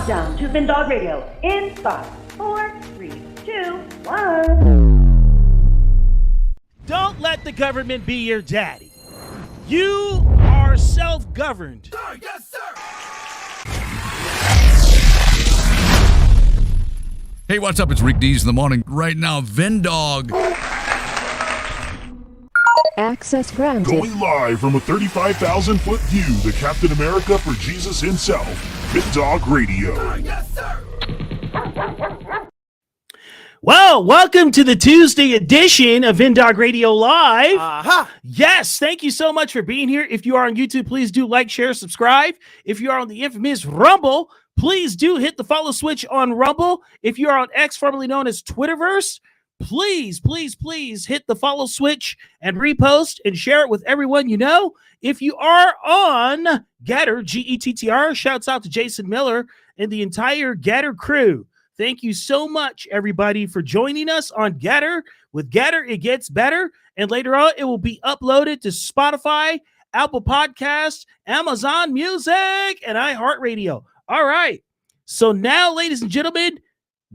Countdown to Vindog Radio in 5, 4, 3, 2, 1. Don't let the government be your daddy. You are self-governed. Sir, yes, sir. Hey, what's up? It's Rick Dees in the morning. Right now, Vindog. Access granted. Going live from a 35,000-foot view, the Captain America for Jesus himself, Vindog Radio. Sir, yes, sir. Well, welcome to the Tuesday edition of Vindog Radio Live. Yes, thank you so much for being here. If you are on YouTube, please do like, share, subscribe. If you are on the infamous Rumble, please do hit the follow switch on Rumble. If you are on X, formerly known as Twitterverse, please hit the follow switch and repost and share it with everyone you know. If you are on Getter, Gettr, shouts out to Jason Miller and the entire Getter crew. Thank you so much, everybody, for joining us on Getter. With Getter, it gets better, and later on, it will be uploaded to Spotify, Apple Podcasts, Amazon Music, and iHeartRadio. All right, so now, ladies and gentlemen,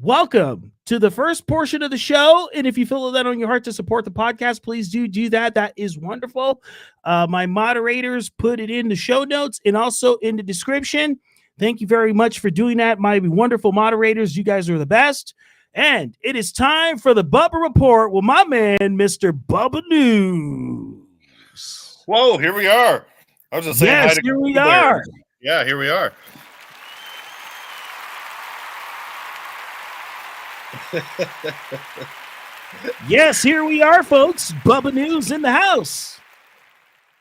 welcome to the first portion of the show, and if you feel that on your heart to support the podcast, please do that. That is wonderful. My moderators put it in the show notes and also in the description. Thank you very much for doing that, my wonderful moderators. You guys are the best. And it is time for the Bubba Report with my man, Mr. Bubba News. Whoa, here we are. I was just saying hi to here we are. Yeah, here we are. Yes, here we are, folks. Bubba News in the house.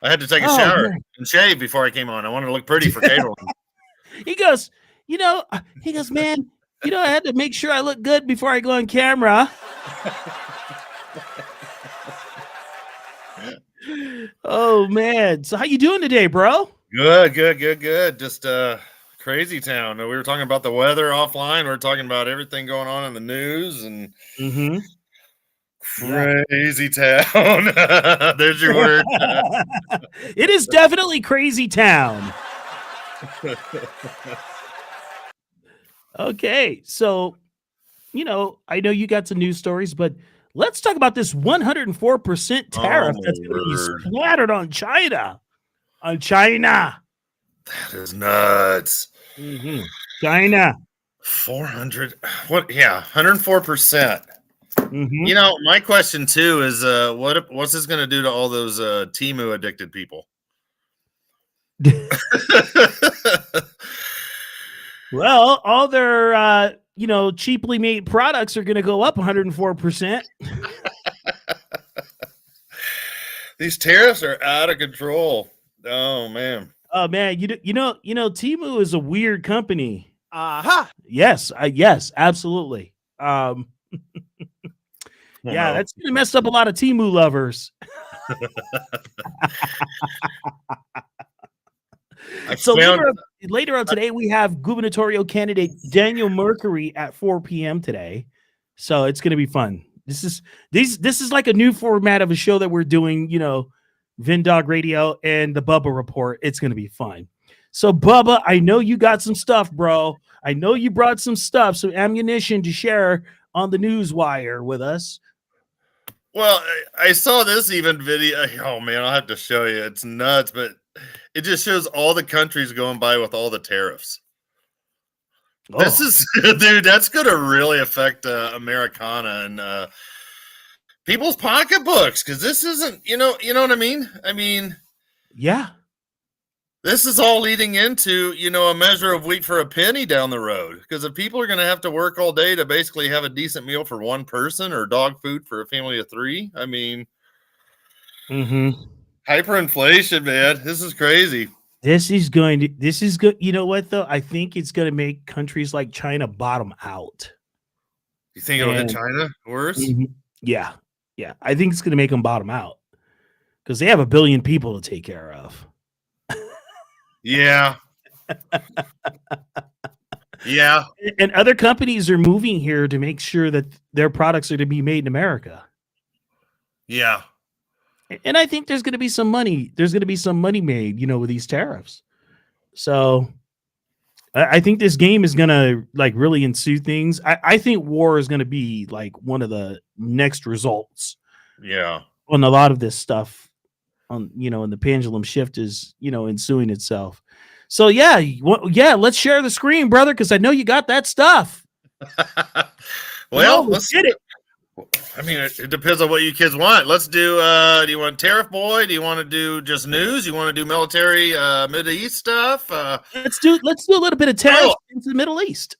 I had to take a shower and shave before I came on. I wanted to look pretty for Caitlin. He goes, man, I had to make sure I look good before I go on camera. Oh, man. So how you doing today, bro? Good. Just crazy town. We were talking about the weather offline. We were talking about everything going on in the news and crazy town. There's your word. It is definitely crazy town. Okay, so I know you got some news stories, but let's talk about this 104% tariff that's going to be splattered on China. That is nuts. China. 400. What? Yeah, 104%. My question too is, what's this going to do to all those Temu addicted people? Well, all their cheaply made products are going to go up 104%. These tariffs are out of control. Oh man, Temu is a weird company. Yes, absolutely. Yeah, that's going to mess up a lot of Temu lovers. So later on today, we have gubernatorial candidate Daniel Mercury at 4 p.m. today. So it's going to be fun. This is like a new format of a show that we're doing, Vindog Radio and the Bubba Report. It's going to be fun. So Bubba, I know you got some stuff, bro. I know you brought some ammunition to share on the news wire with us. Well, I saw this video. Oh man, I'll have to show you. It's nuts, but it just shows all the countries going by with all the tariffs. Oh. This is, dude, that's going to really affect Americana and people's pocketbooks, because this isn't, you know what I mean? I mean, yeah. This is all leading into, a measure of wheat for a penny down the road. Because if people are going to have to work all day to basically have a decent meal for one person or dog food for a family of three, I mean, hyperinflation, man. This is crazy. This is good. You know what, though? I think it's going to make countries like China bottom out. You think it'll hit China worse? Yeah. I think it's going to make them bottom out because they have 1 billion people to take care of. Yeah. Yeah. And other companies are moving here to make sure that their products are to be made in America. Yeah. And I think there's going to be some money. There's going to be some money made, with these tariffs. So I think this game is gonna like really ensue things. I think war is gonna be like one of the next results. Yeah. On a lot of this stuff, and the pendulum shift is ensuing itself. So yeah, let's share the screen, brother, because I know you got that stuff. Well, let's get it. I mean, it depends on what you kids want. Let's do. Do you want Tariff Boy? Do you want to do just news? You want to do military, Middle East stuff? Let's do a little bit of tariffs into the Middle East.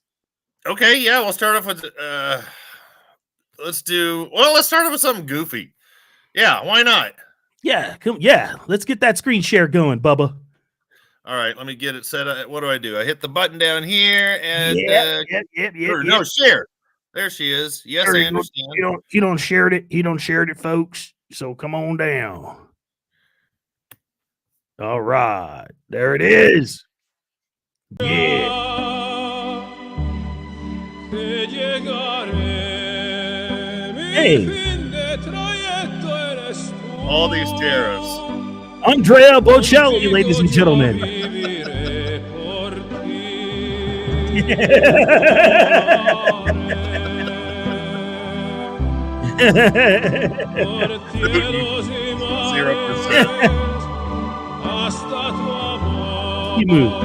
Okay, yeah, we'll start off with. Let's start off with something goofy. Yeah, why not? Yeah, let's get that screen share going, Bubba. All right, let me get it set up. What do? I hit the button down here and no, share. There she is. Yes, I understand. He don't shared it. He don't shared it, folks. So come on down. All right, there it is. Yeah. Hey. All these tariffs. Andrea Bocelli, ladies and gentlemen. He moved.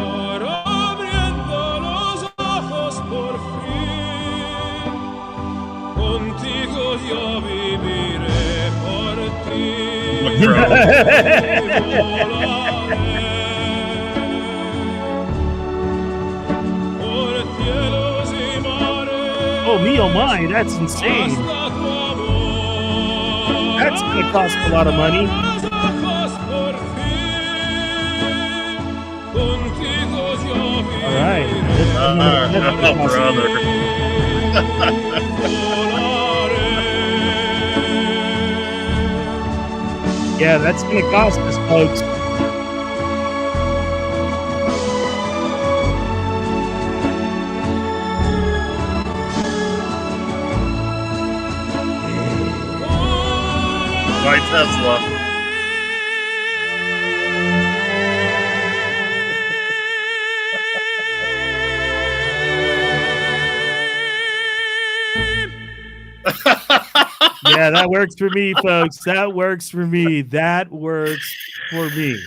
Oh, me, oh my, that's insane. That's going to cost a lot of money. All right. Brother. Yeah, that's going to cost us, folks. My Tesla. Yeah, that works for me, folks. That works for me. That works for me.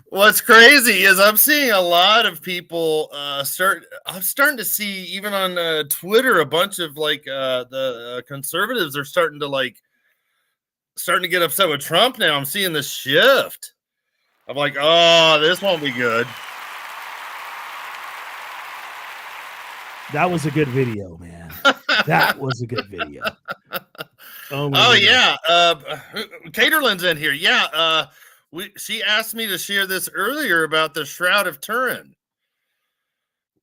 What's crazy is I'm seeing a lot of people I'm starting to see even on Twitter a bunch of like the conservatives are starting to get upset with Trump now. I'm seeing this shift. I'm like, oh, this won't be good. That was a good video, man. That was a good video. Oh yeah. Caterlin's in here. Yeah. She asked me to share this earlier about the Shroud of Turin,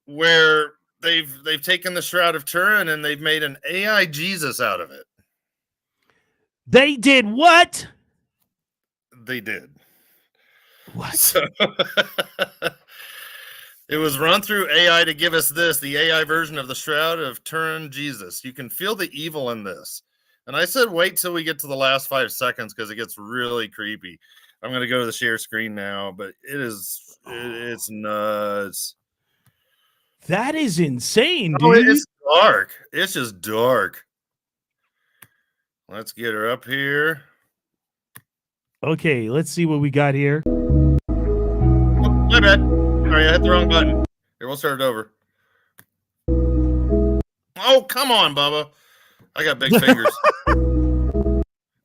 where they've taken the Shroud of Turin and they've made an AI Jesus out of it. They did what? They did. What? So, it was run through AI to give us the AI version of the Shroud of Turin Jesus. You can feel the evil in this. And I said, wait till we get to the last 5 seconds because it gets really creepy. I'm going to go to the share screen now, but it's nuts. That is insane, dude. Oh, it's dark. It's just dark. Let's get her up here. Okay, let's see what we got here. Oh, my bad. Sorry, I hit the wrong button. Here, we'll start it over. Oh, come on, Bubba. I got big fingers.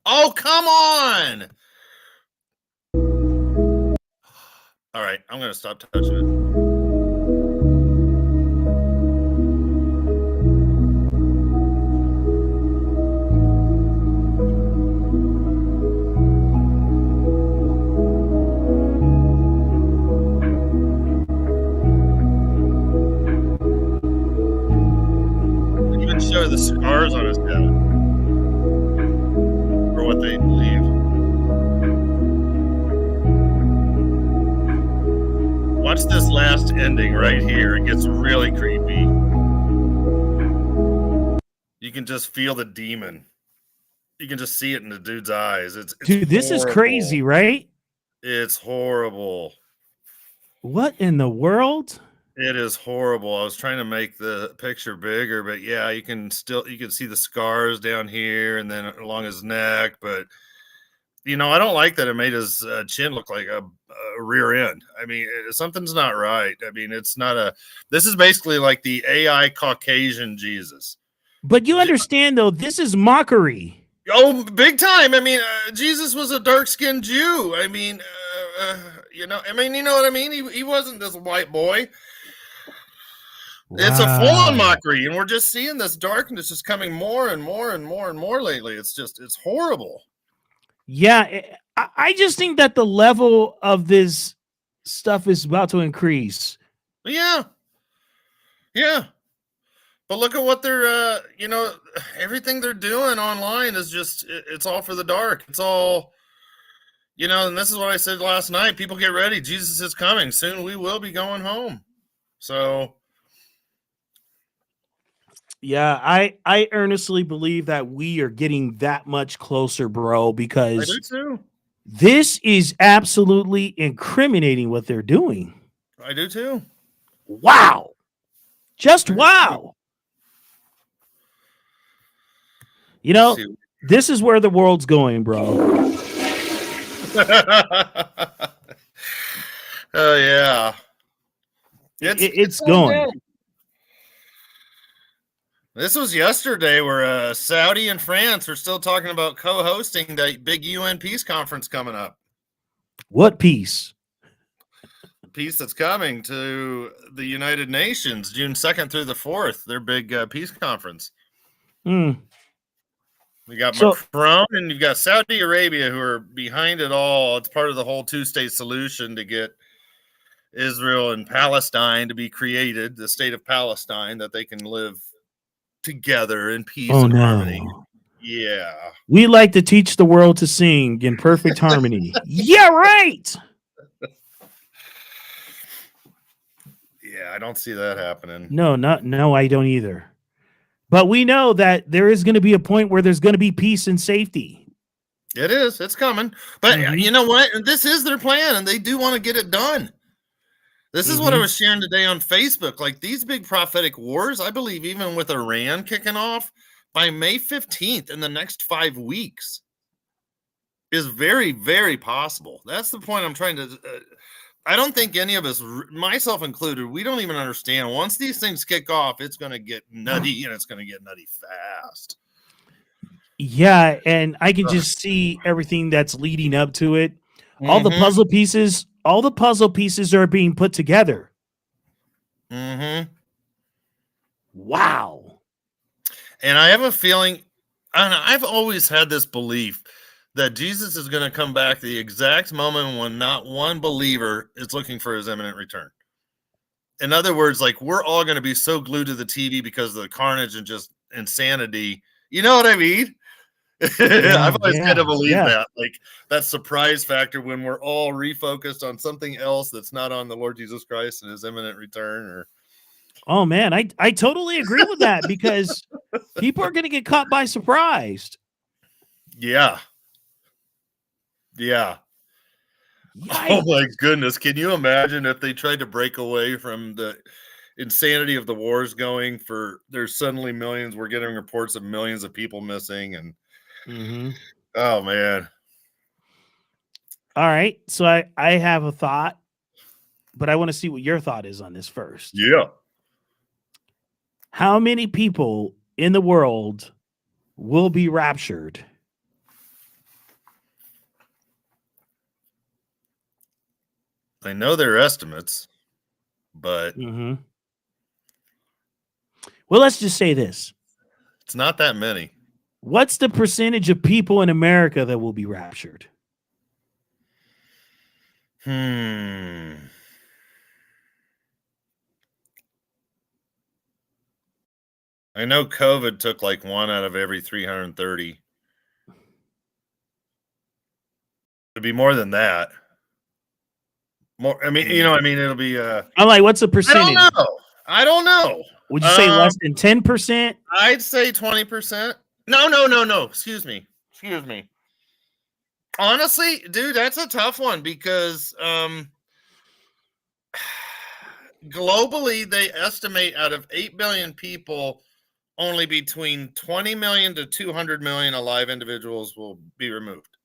Oh, come on. All right, I'm going to stop touching it. Show the scars on his head, or what they believe. Watch this last ending right here. It gets really creepy. You can just feel the demon. You can just see it in the dude's eyes. It's dude, this horrible. Is crazy, right? It's horrible. What in the world? It is horrible. I was trying to make the picture bigger, but yeah, you can see the scars down here and then along his neck. But I don't like that it made his chin look like a rear end. I mean, something's not right. I mean, it's not a. This is basically like the AI Caucasian Jesus. But you understand, though, this is mockery. Oh, big time. I mean, Jesus was a dark-skinned Jew. I mean, you know what I mean? He wasn't this white boy. Wow. It's a full-on mockery, and we're just seeing this darkness is coming more and more and more and more lately. It's horrible. Yeah, I just think that the level of this stuff is about to increase. Yeah. Yeah. But look at what they're, everything they're doing online is it's all for the dark. It's all, and this is what I said last night. People get ready. Jesus is coming. Soon we will be going home. So. Yeah, I earnestly believe that we are getting that much closer, bro, because I do too. This is absolutely incriminating what they're doing. I do too. Wow. Just wow. This is where the world's going, bro. Oh, yeah. It's going. Down. This was yesterday where Saudi and France are still talking about co-hosting the big UN peace conference coming up. What peace? Peace that's coming to the United Nations June 2nd through the 4th, their big peace conference. We got Macron and you've got Saudi Arabia who are behind it all. It's part of the whole two-state solution to get Israel and Palestine to be created, the state of Palestine, that they can live together in peace and harmony. Yeah. We like to teach the world to sing in perfect harmony. Yeah, right. Yeah, I don't see that happening. No, I don't either. But we know that there is going to be a point where there's going to be peace and safety. It is. It's coming. But you know what? This is their plan, and they do want to get it done. This is what I was sharing today on Facebook. Like these big prophetic wars, I believe even with Iran kicking off by May 15th in the next 5 weeks is very, very possible. That's the point I'm trying to I don't think any of us, myself included, we don't even understand. Once these things kick off, it's going to get nutty, and it's going to get nutty fast. Yeah, and I can just see everything that's leading up to it. All the puzzle pieces are being put together. Wow. And I have a feeling, and I've always had this belief that Jesus is going to come back the exact moment when not one believer is looking for his imminent return. In other words, like we're all going to be so glued to the TV because of the carnage and just insanity. You know what I mean? I've always kind of believed that, like that surprise factor when we're all refocused on something else that's not on the Lord Jesus Christ and his imminent return. Oh man, I totally agree with that because people are going to get caught by surprise. Yeah. Yikes. Oh my goodness. Can you imagine if they tried to break away from the insanity of the wars going for there's suddenly millions, we're getting reports of millions of people missing and oh man. All right. So I have a thought, but I want to see what your thought is on this first. Yeah. How many people in the world will be raptured? I know their estimates, but well, let's just say this. It's not that many. What's the percentage of people in America that will be raptured? I know COVID took like 1 out of every 330. It'd be more than that. More, I mean, it'll be I'm like, what's the percentage? I don't know. Would you say less than 10%? I'd say 20%. No. Excuse me. Honestly, dude, that's a tough one because globally, they estimate out of 8 billion people, only between 20 million to 200 million alive individuals will be removed.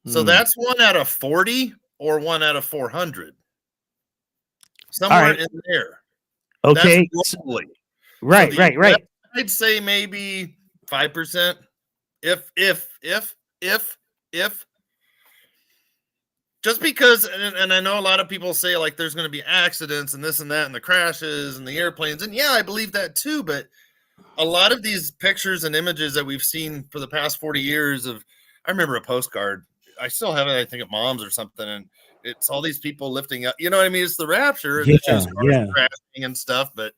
So that's 1 out of 40 or 1 out of 400. Somewhere in there. Okay. That's globally. Right, so right. I'd say maybe 5%. If. Just because, and I know a lot of people say like there's going to be accidents and this and that and the crashes and the airplanes. And yeah, I believe that too. But a lot of these pictures and images that we've seen for the past 40 years I remember a postcard. I still have it, I think, at mom's or something. And it's all these people lifting up. You know what I mean? It's the rapture. And it shows cars crashing and stuff. But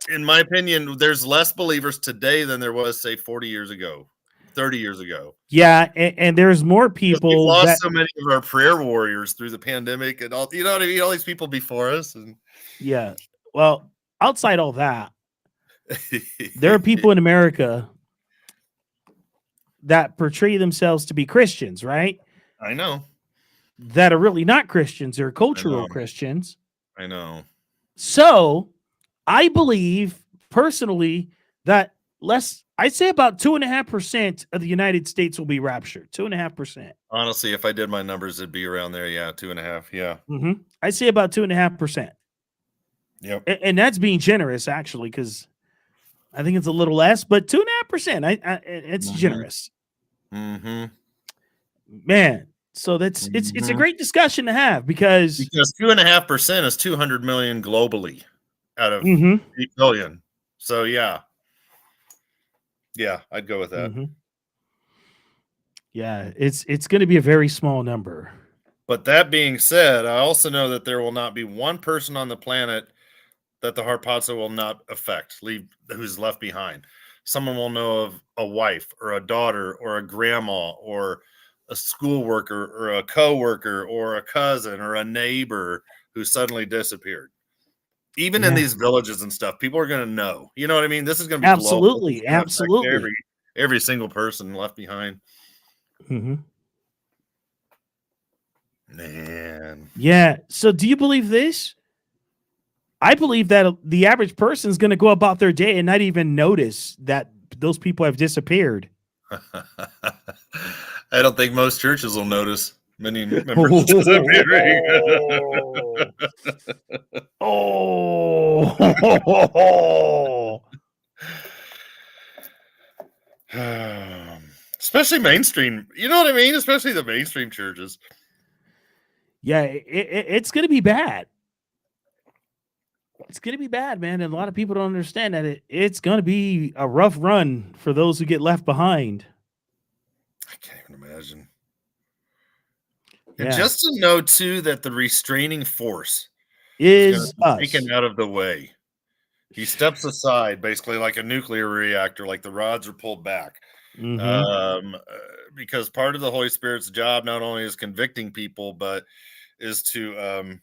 in my opinion, there's less believers today than there was, say, 40 years ago. 30 years ago. Yeah, and there's more people. We've lost so many of our prayer warriors through the pandemic and all, you know what I mean? All these people before us. And yeah. Well, outside all that, there are people in America that portray themselves to be Christians, right? I know. That are really not Christians. They're cultural Christians. I know. So I believe personally that I'd say about 2.5% of the United States will be raptured. 2.5%. Honestly, if I did my numbers, it'd be around there. Yeah, 2.5. Yeah. Mm-hmm. I'd say about 2.5%. Yep. And that's being generous, actually, because I think it's a little less, but 2.5%. It's generous. Mm-hmm. Man, so it's a great discussion to have because 2.5% is 200 million globally out of 8 billion. So yeah. Yeah, I'd go with that. Mm-hmm. Yeah, it's going to be a very small number. But that being said, I also know that there will not be one person on the planet that the harpazo will not affect, who's left behind. Someone will know of a wife or a daughter or a grandma or a school worker or a co-worker or a cousin or a neighbor who suddenly disappeared. Even in these villages and stuff, people are going to know. You know what I mean? This is going to be absolutely, global. Absolutely. Every single person left behind. Mm-hmm. Man. Yeah. So do you believe this? I believe that the average person is going to go about their day and not even notice that those people have disappeared. I don't think most churches will notice many members disappearing. Especially mainstream. You know what I mean? Especially the mainstream churches. Yeah, it's going to be bad. It's going to be bad, man. And a lot of people don't understand that it's going to be a rough run for those who get left behind. I can't even imagine. And just to know, too, that the restraining force is taken out of the way. He steps aside, basically like a nuclear reactor, like the rods are pulled back. Mm-hmm. Because part of the Holy Spirit's job not only is convicting people, but is to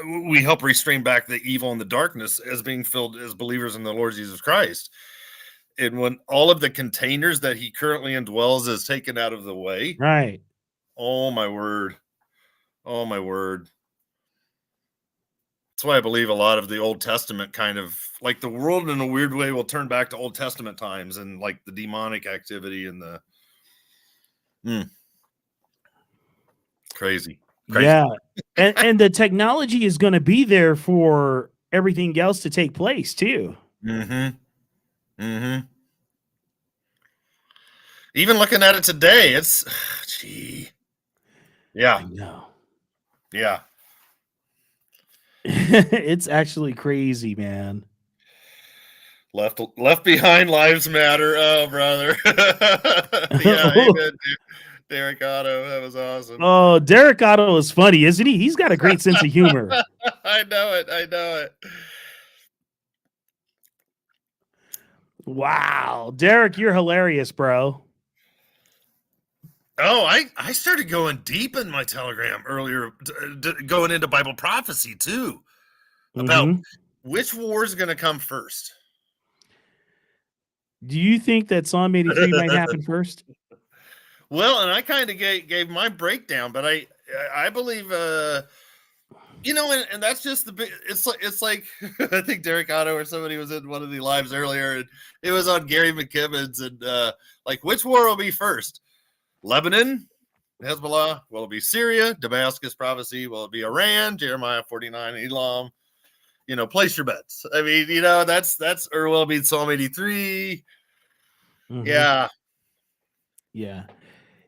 we help restrain back the evil and the darkness as being filled as believers in the Lord Jesus Christ. And when all of the containers that he currently indwells is taken out of the way, right? Oh my word! Oh my word! That's why I believe a lot of the Old Testament kind of like the world in a weird way will turn back to Old Testament times and like the demonic activity and the crazy. Yeah. and the technology is going to be there for everything else to take place too. Mm-hmm. Mm-hmm. Even looking at it today, it's yeah. I know. Yeah. It's actually crazy, man. Left behind lives matter. Oh, brother. Yeah, amen, Derek Otto. That was awesome. Oh, Derek Otto is funny, isn't he? He's got a great sense of humor. I know it. Wow. Derek, you're hilarious, bro. Oh, I started going deep in my Telegram earlier, going into Bible prophecy too, about which war is going to come first. Do you think that Psalm 83 might happen first? Well, and I kind of gave my breakdown, but I believe, and that's just the big. It's like I think Derek Otto or somebody was in one of the lives earlier, and it was on Gary McKibben's, and like, which war will be first? Lebanon, Hezbollah? Will it be Syria? Damascus prophecy? Will it be Iran? Jeremiah 49, Elam? Place your bets. I mean, that's or will it be Psalm 83? Mhm. Yeah. Yeah.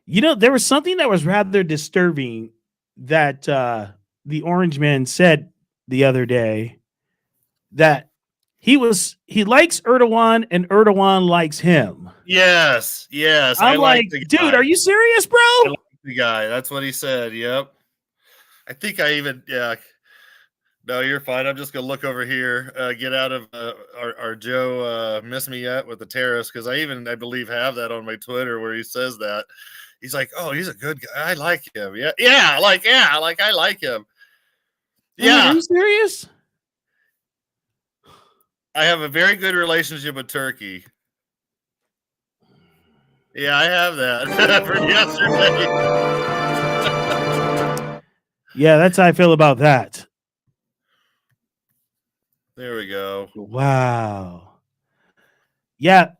There was something that was rather disturbing that the Orange Man said the other day, that he likes Erdogan and Erdogan likes him. Yes. I'm like, dude, are you serious, bro? I like the guy. That's what he said. Yep. I think No, you're fine. I'm just gonna look over here, get out of our Joe miss me yet with the terrorists, because I believe have that on my Twitter where he says that. He's like, oh, he's a good guy. I like him. Yeah, I like him. Yeah. Are you serious? I have a very good relationship with Turkey. Yeah, I have that from yesterday. Yeah, that's how I feel about that. There we go. Wow. Yeah.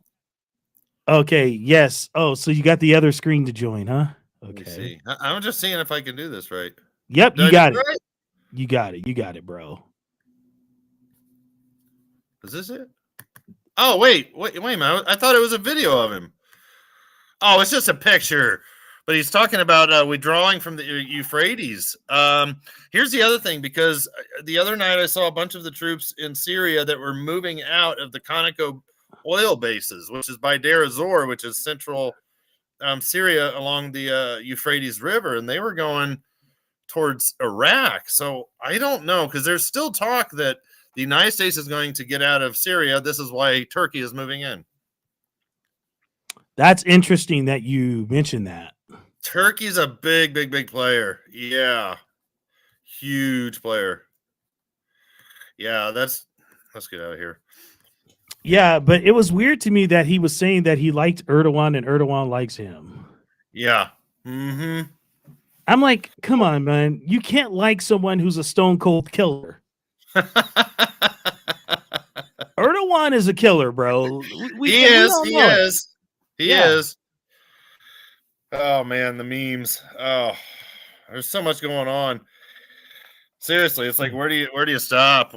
Okay. Yes. Oh, so you got the other screen to join, huh? Let me Okay. see. I'm just seeing if I can do this right. Yep, Did you I got do it. right? You got it. You got it, bro. Is this it? Oh, wait a minute. I thought it was a video of him. Oh, it's just a picture. But he's talking about withdrawing from the Euphrates. Here's the other thing, because the other night I saw a bunch of the troops in Syria that were moving out of the Conoco oil bases, which is by Deir ez-Zor, which is central Syria along the Euphrates River, and they were going towards Iraq. So I don't know, because there's still talk that the United States is going to get out of Syria. This is why Turkey is moving in. That's interesting that you mentioned that. Turkey's a big player. Yeah. Huge player. Yeah, let's get out of here. Yeah, but it was weird to me that he was saying that he liked Erdogan and Erdogan likes him. Yeah. Mm-hmm. I'm like, come on, man. You can't like someone who's a stone cold killer. Erdogan is a killer, bro. He is. Oh man, the memes. Oh, there's so much going on. Seriously, it's like, where do you stop?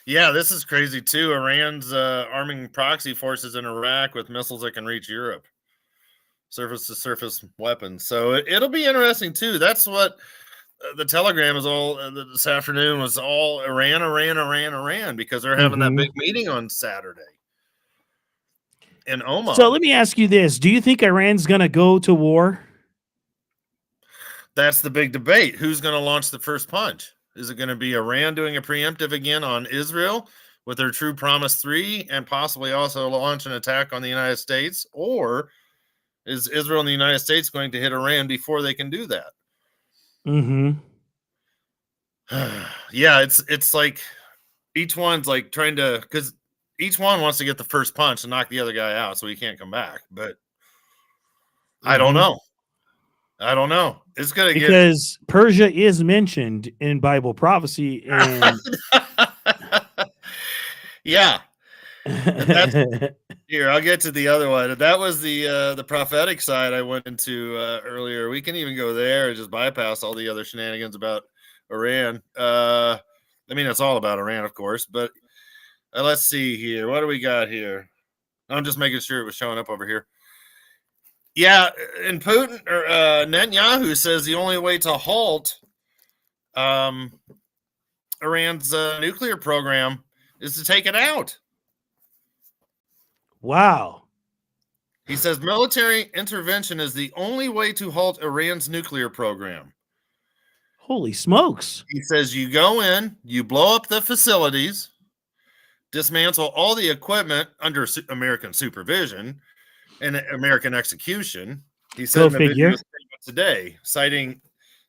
Yeah, this is crazy too. Iran's arming proxy forces in Iraq with missiles that can reach Europe, surface to surface weapons. So it'll be interesting too. That's what the Telegram is all this afternoon was all Iran, because they're having that big meeting on Saturday in Oman. So let me ask you this: do you think Iran's going to go to war? That's the big debate. Who's going to launch the first punch? Is it going to be Iran doing a preemptive again on Israel with their True Promise 3 and possibly also launch an attack on the United States? Or is Israel and the United States going to hit Iran before they can do that? Yeah, it's like each one's like trying to, because each one wants to get the first punch and knock the other guy out so he can't come back. But I don't know. It's gonna because Persia is mentioned in Bible prophecy, and yeah. Here, I'll get to the other one. That was the prophetic side I went into earlier. We can even go there and just bypass all the other shenanigans about Iran. I mean, it's all about Iran, of course. But let's see here. What do we got here? I'm just making sure it was showing up over here. Yeah, and Putin or Netanyahu says the only way to halt Iran's nuclear program is to take it out. Wow. He says military intervention is the only way to halt Iran's nuclear program. Holy smokes. He says you go in, you blow up the facilities, dismantle all the equipment under American supervision and American execution. He said in a video statement today, citing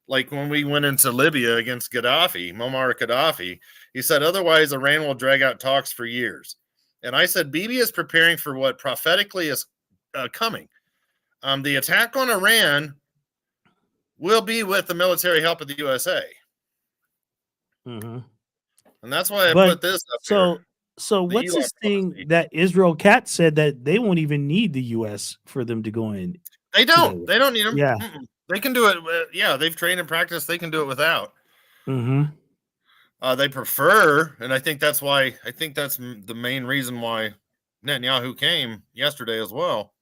like when we went into Libya against Muammar Gaddafi, he said, otherwise Iran will drag out talks for years. And I said, Bibi is preparing for what prophetically is coming. The attack on Iran will be with the military help of the USA. Mm-hmm. And that's why I But put this up so here. so The what's Elon this thing policy. that Israel Cat said that they won't even need the US for them to go in? They don't. They don't need them. Yeah. They can do it. Yeah, they've trained and practiced. They can do it without. Mm-hmm. They prefer, and I think that's why. I think that's the main reason why Netanyahu came yesterday as well.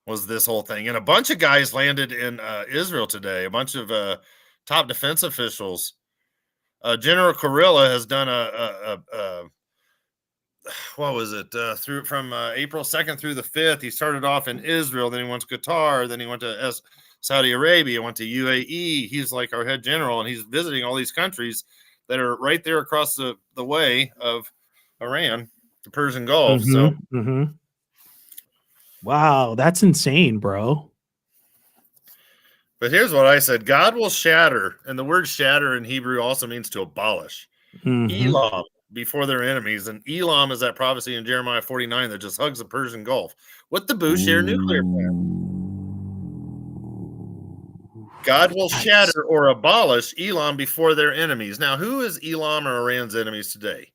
Was this whole thing, and a bunch of guys landed in Israel today. A bunch of top defense officials. General Kurilla has done a what was it through from April 2nd through the 5th. He started off in Israel, then he went to Qatar, then he went to Saudi Arabia, went to UAE. He's like our head general, and he's visiting all these countries that are right there across the way of Iran, the Persian Gulf. Mm-hmm. So Mm-hmm. Wow, that's insane, bro. but here's what I said: God will shatter, and the word shatter in Hebrew also means to abolish. Mm-hmm. Elam before their enemies, and Elam is that prophecy in Jeremiah 49 that just hugs the Persian Gulf with the Bushehr nuclear plant. God will shatter or abolish Elam before their enemies. Now, who is Elam or Iran's enemies today?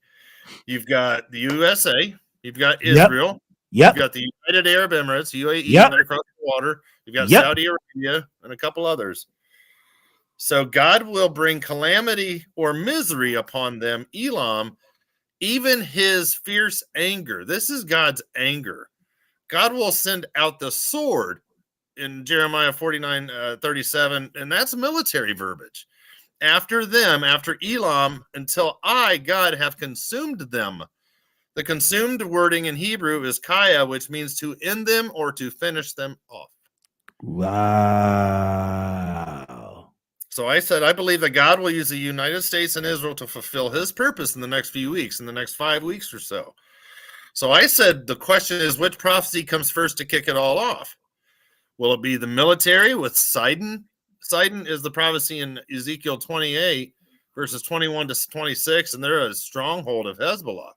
You've got the USA, you've got Israel, Yep. you've got the United Arab Emirates, UAE, Yep. and they're across the water. You've got Yep. Saudi Arabia and a couple others. So God will bring calamity or misery upon them, Elam, even his fierce anger. This is God's anger. God will send out the sword in Jeremiah 49, 37, and that's military verbiage. After them, after Elam, until I, God, have consumed them. The consumed wording in Hebrew is kaya, which means to end them or to finish them off. Wow. So I said, I believe that God will use the United States and Israel to fulfill his purpose in the next few weeks, in the next 5 weeks or so. So I said, the question is, which prophecy comes first to kick it all off? Will it be the military with Sidon? Sidon is the prophecy in Ezekiel 28, verses 21 to 26, and they're a stronghold of Hezbollah.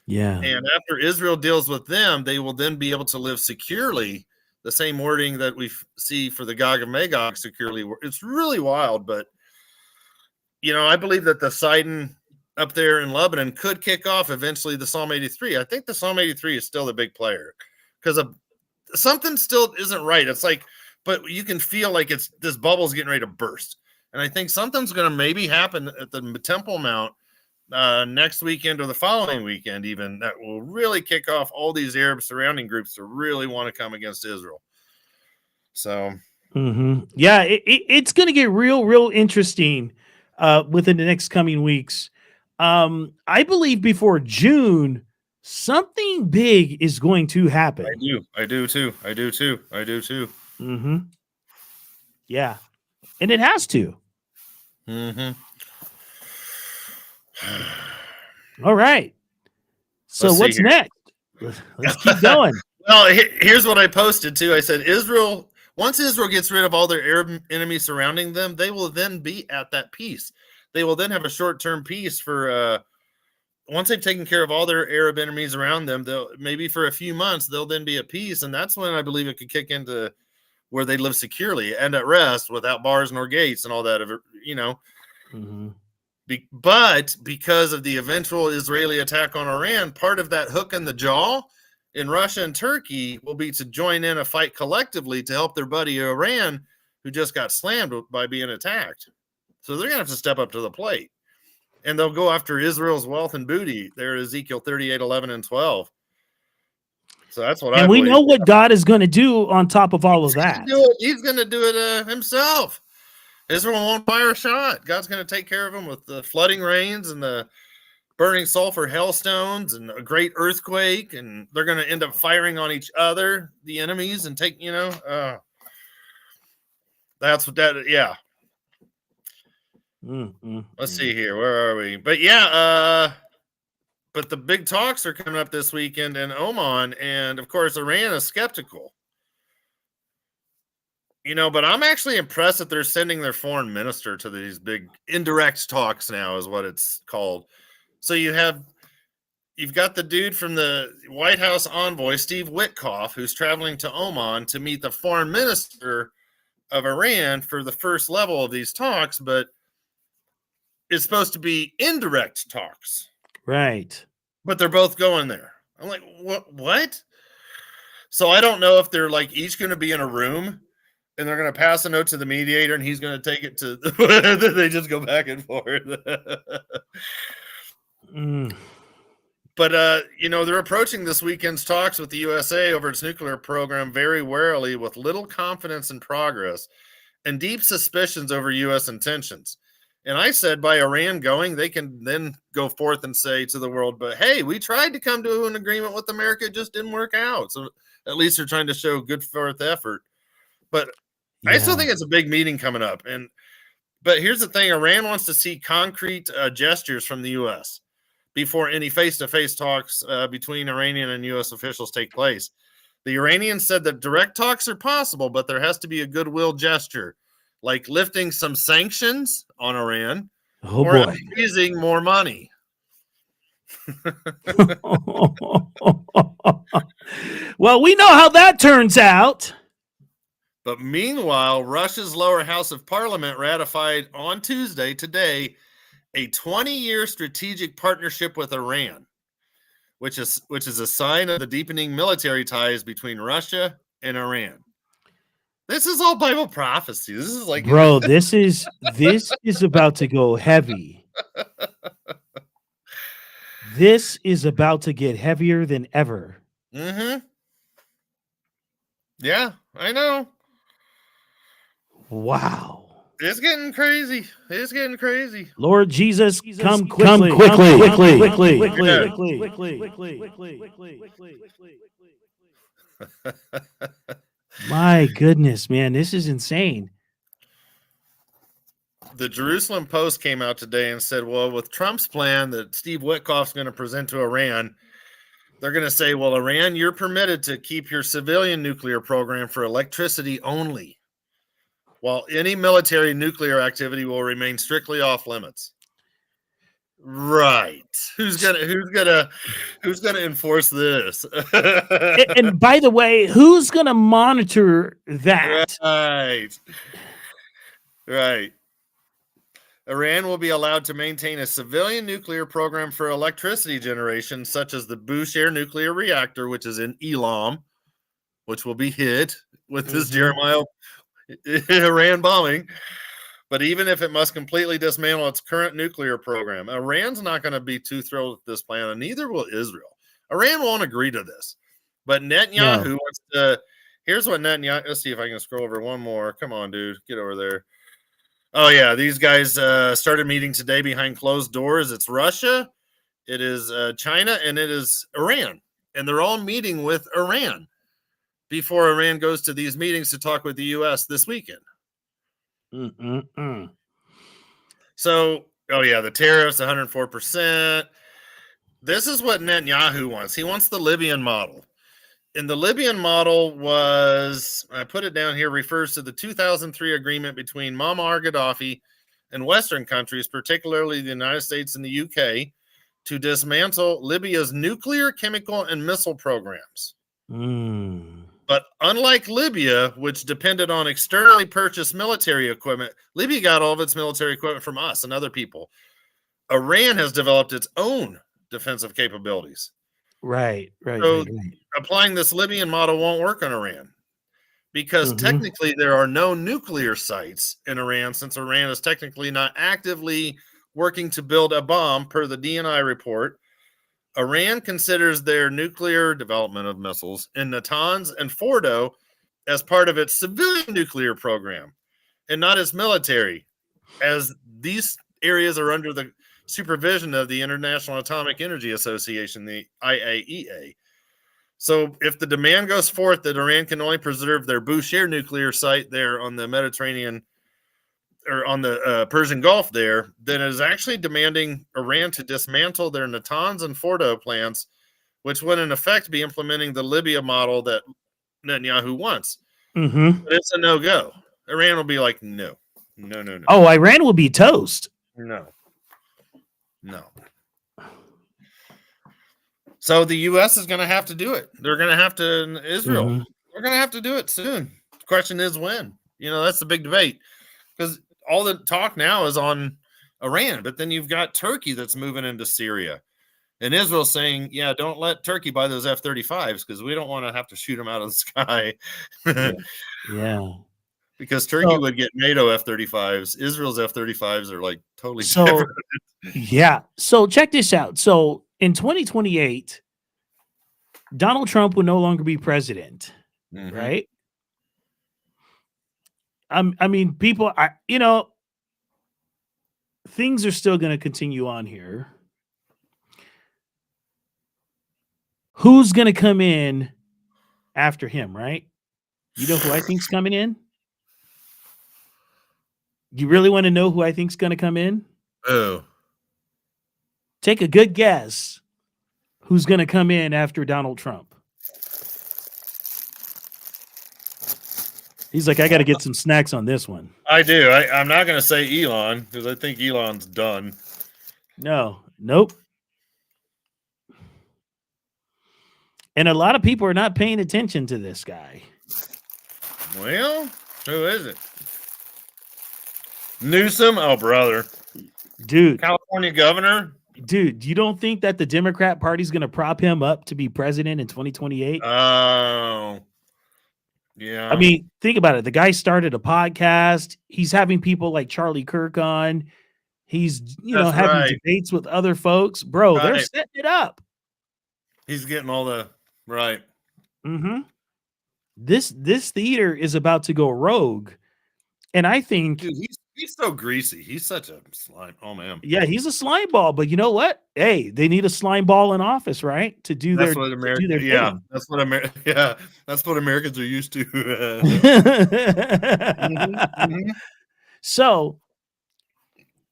Yeah. And after Israel deals with them, they will then be able to live securely. The same wording that we see for the Gog and Magog securely. It's really wild, but, I believe that the Sidon up there in Lebanon could kick off eventually the Psalm 83. I think the Psalm 83 is still the big player because something still isn't right. It's like, but you can feel like this bubble's getting ready to burst. And I think something's going to maybe happen at the Temple Mount next weekend or the following weekend, even, that will really kick off all these Arab surrounding groups to really want to come against Israel. So, yeah, it's going to get real interesting within the next coming weeks. I believe before June, something big is going to happen. I do too. Mm-hmm. Yeah, and it has to. Mm-hmm. All right. So what's next? Let's keep going. Well, here's what I posted too. I said, once Israel gets rid of all their Arab enemies surrounding them, they will then be at that peace. They will then have a short-term peace for once they've taken care of all their Arab enemies around them, they'll maybe for a few months, they'll then be at peace. And that's when I believe it could kick into where they live securely and at rest without bars nor gates and all that, Mm-hmm. But because of the eventual Israeli attack on Iran, part of that hook in the jaw in Russia and Turkey will be to join in a fight collectively to help their buddy Iran, who just got slammed by being attacked. So they're going to have to step up to the plate. And they'll go after Israel's wealth and booty. There, Ezekiel 38, 11, and 12. So that's what and we know what God is going to do on top of all of that. He's going to do it himself. Israel won't fire a shot. God's going to take care of them with the flooding rains and the burning sulfur hailstones and a great earthquake. And they're going to end up firing on each other, the enemies, and take, that's what that, yeah. Let's see here. Where are we? But yeah, but the big talks are coming up this weekend in Oman. And of course, Iran is skeptical. But I'm actually impressed that they're sending their foreign minister to these big indirect talks now, is what it's called. So you have you've got the dude from the White House envoy, Steve Witkoff, who's traveling to Oman to meet the foreign minister of Iran for the first level of these talks, but it's supposed to be indirect talks. Right. But they're both going there. I'm like, what? So I don't know if they're like each going to be in a room and they're going to pass a note to the mediator and he's going to take it to, they just go back and forth. But, they're approaching this weekend's talks with the USA over its nuclear program very warily, with little confidence in progress and deep suspicions over U.S. intentions. And I said by Iran going, they can then go forth and say to the world, but hey, we tried to come to an agreement with America. It just didn't work out. So at least they're trying to show good forth effort. But I still think it's a big meeting coming up. But here's the thing. Iran wants to see concrete gestures from the U.S. before any face-to-face talks between Iranian and U.S. officials take place. The Iranians said that direct talks are possible, but there has to be a goodwill gesture, like lifting some sanctions on Iran or using more money. Well, we know how that turns out. But meanwhile, Russia's lower house of parliament ratified on Tuesday, today, a 20-year strategic partnership with Iran, which is a sign of the deepening military ties between Russia and Iran. This is all Bible prophecy. This is like, bro, this is about to go heavy. This is about to get heavier than ever. Mm-hmm. Yeah, I know. Wow. It's getting crazy. It's getting crazy. Lord Jesus, come quickly. My goodness, man, this is insane. The Jerusalem Post came out today and said, well, with Trump's plan that Steve Witkoff's going to present to Iran, they're going to say, well, Iran, you're permitted to keep your civilian nuclear program for electricity only, while any military nuclear activity will remain strictly off limits. Right. Who's gonna enforce this? And by the way, who's gonna monitor that? Right. Iran will be allowed to maintain a civilian nuclear program for electricity generation, such as the Bushehr nuclear reactor, which is in Elam, which will be hit with this Jeremiah Iran bombing. But even if it must completely dismantle its current nuclear program, Iran's not going to be too thrilled with this plan, and neither will Israel. Iran won't agree to this. But Netanyahu wants to. Here's what Netanyahu. Let's see if I can scroll over one more. Come on, dude. Get over there. Oh, yeah. These guys started meeting today behind closed doors. It's Russia, it is China, and it is Iran. And they're all meeting with Iran before Iran goes to these meetings to talk with the U.S. this weekend. So, the tariffs, 104%. This is what Netanyahu wants. He wants the Libyan model. And the Libyan model was, I put it down here, refers to the 2003 agreement between Muammar Gaddafi and Western countries, particularly the United States and the UK, to dismantle Libya's nuclear, chemical, and missile programs. But unlike Libya, which depended on externally purchased military equipment, Libya got all of its military equipment from us and other people. Iran has developed its own defensive capabilities. Right. Applying this Libyan model won't work on Iran because technically there are no nuclear sites in Iran, since Iran is technically not actively working to build a bomb, per the DNI report. Iran considers their nuclear development of missiles in Natanz and Fordo as part of its civilian nuclear program and not its military, as these areas are under the supervision of the International Atomic Energy Association, the IAEA. So if the demand goes forth that Iran can only preserve their Bushehr nuclear site there on the Mediterranean or on the Persian Gulf there, then it is actually demanding Iran to dismantle their Natanz and Fordo plants, which would in effect be implementing the Libya model that Netanyahu wants. But it's a no-go. Iran will be like, no. Oh, Iran will be toast. No. So the U.S. is going to have to do it. They're going to have to, Israel, Mhm. they're going to have to do it soon. The question is when. That's the big debate. Because all the talk now is on Iran, but then you've got Turkey that's moving into Syria. And Israel saying, yeah, don't let Turkey buy those F-35s because we don't want to have to shoot them out of the sky. Yeah. Because Turkey So- would get NATO F-35s. Israel's F-35s are like totally So different. yeah. So check this out. So in 2028, Donald Trump will no longer be president, Mhm. right? I mean, people, things are still going to continue on here. Who's going to come in after him, right? You know who I think's coming in? You really want to know who I think's going to come in? Oh, Take a good guess. Who's going to come in after Donald Trump? He's like, I got to get some snacks on this one. I do. I'm not going to say Elon because I think Elon's done. Nope. And a lot of people are not paying attention to this guy. Well, who is it? Newsom? Oh, brother. Dude, California governor? you don't think that the Democrat Party's going to prop him up to be president in 2028? Oh, yeah. I mean, think about it. The guy started a podcast. He's having people like Charlie Kirk on. He's, That's having right. debates with other folks. Bro, they're Right. setting it up. He's getting all the right. Mm-hmm. This theater is about to go rogue. And I think, Dude, he's so greasy. He's such a slime. Oh, man. yeah, he's a slime ball. But you know what? Hey, they need a slime ball in office, right? To do That's their, what to do America. their Yeah, thing. that's what that's what Americans are used to. So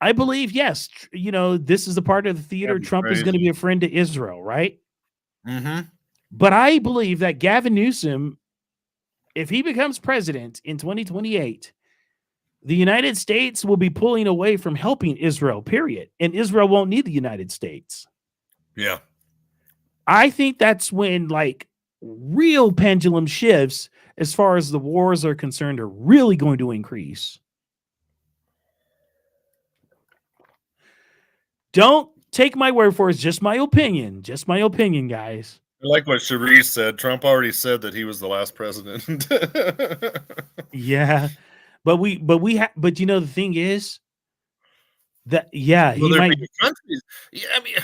I believe, yes, this is the part of the theater. That'd be Trump is going to crazy. be a friend to Israel, right? Mm-hmm. But I believe that Gavin Newsom, if he becomes president in 2028, the United States will be pulling away from helping Israel, period. And Israel won't need the United States. Yeah. I think that's when real pendulum shifts as far as the wars are concerned are really going to increase. Don't take my word for it. It's just my opinion. Just my opinion, guys. I like what Cherise said. Trump already said that he was the last president. Yeah. But the thing is that, yeah, Well, he might. countries. Yeah, I mean,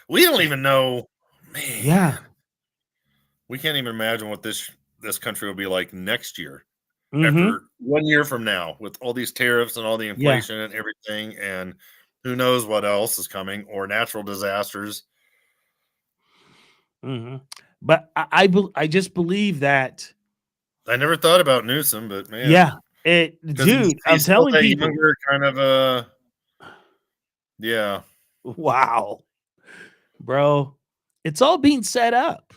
we don't even know. Man, Yeah. we can't even imagine what this country will be like next year. Mhm. After 1 year from now, with all these tariffs and all the inflation and everything, and who knows what else is coming, or natural disasters. Mhm. But I just believe that. I never thought about Newsom, but man, Yeah. 'cause Dude, I'm he's still telling that people. younger kind of yeah. Wow. Bro, it's all being set up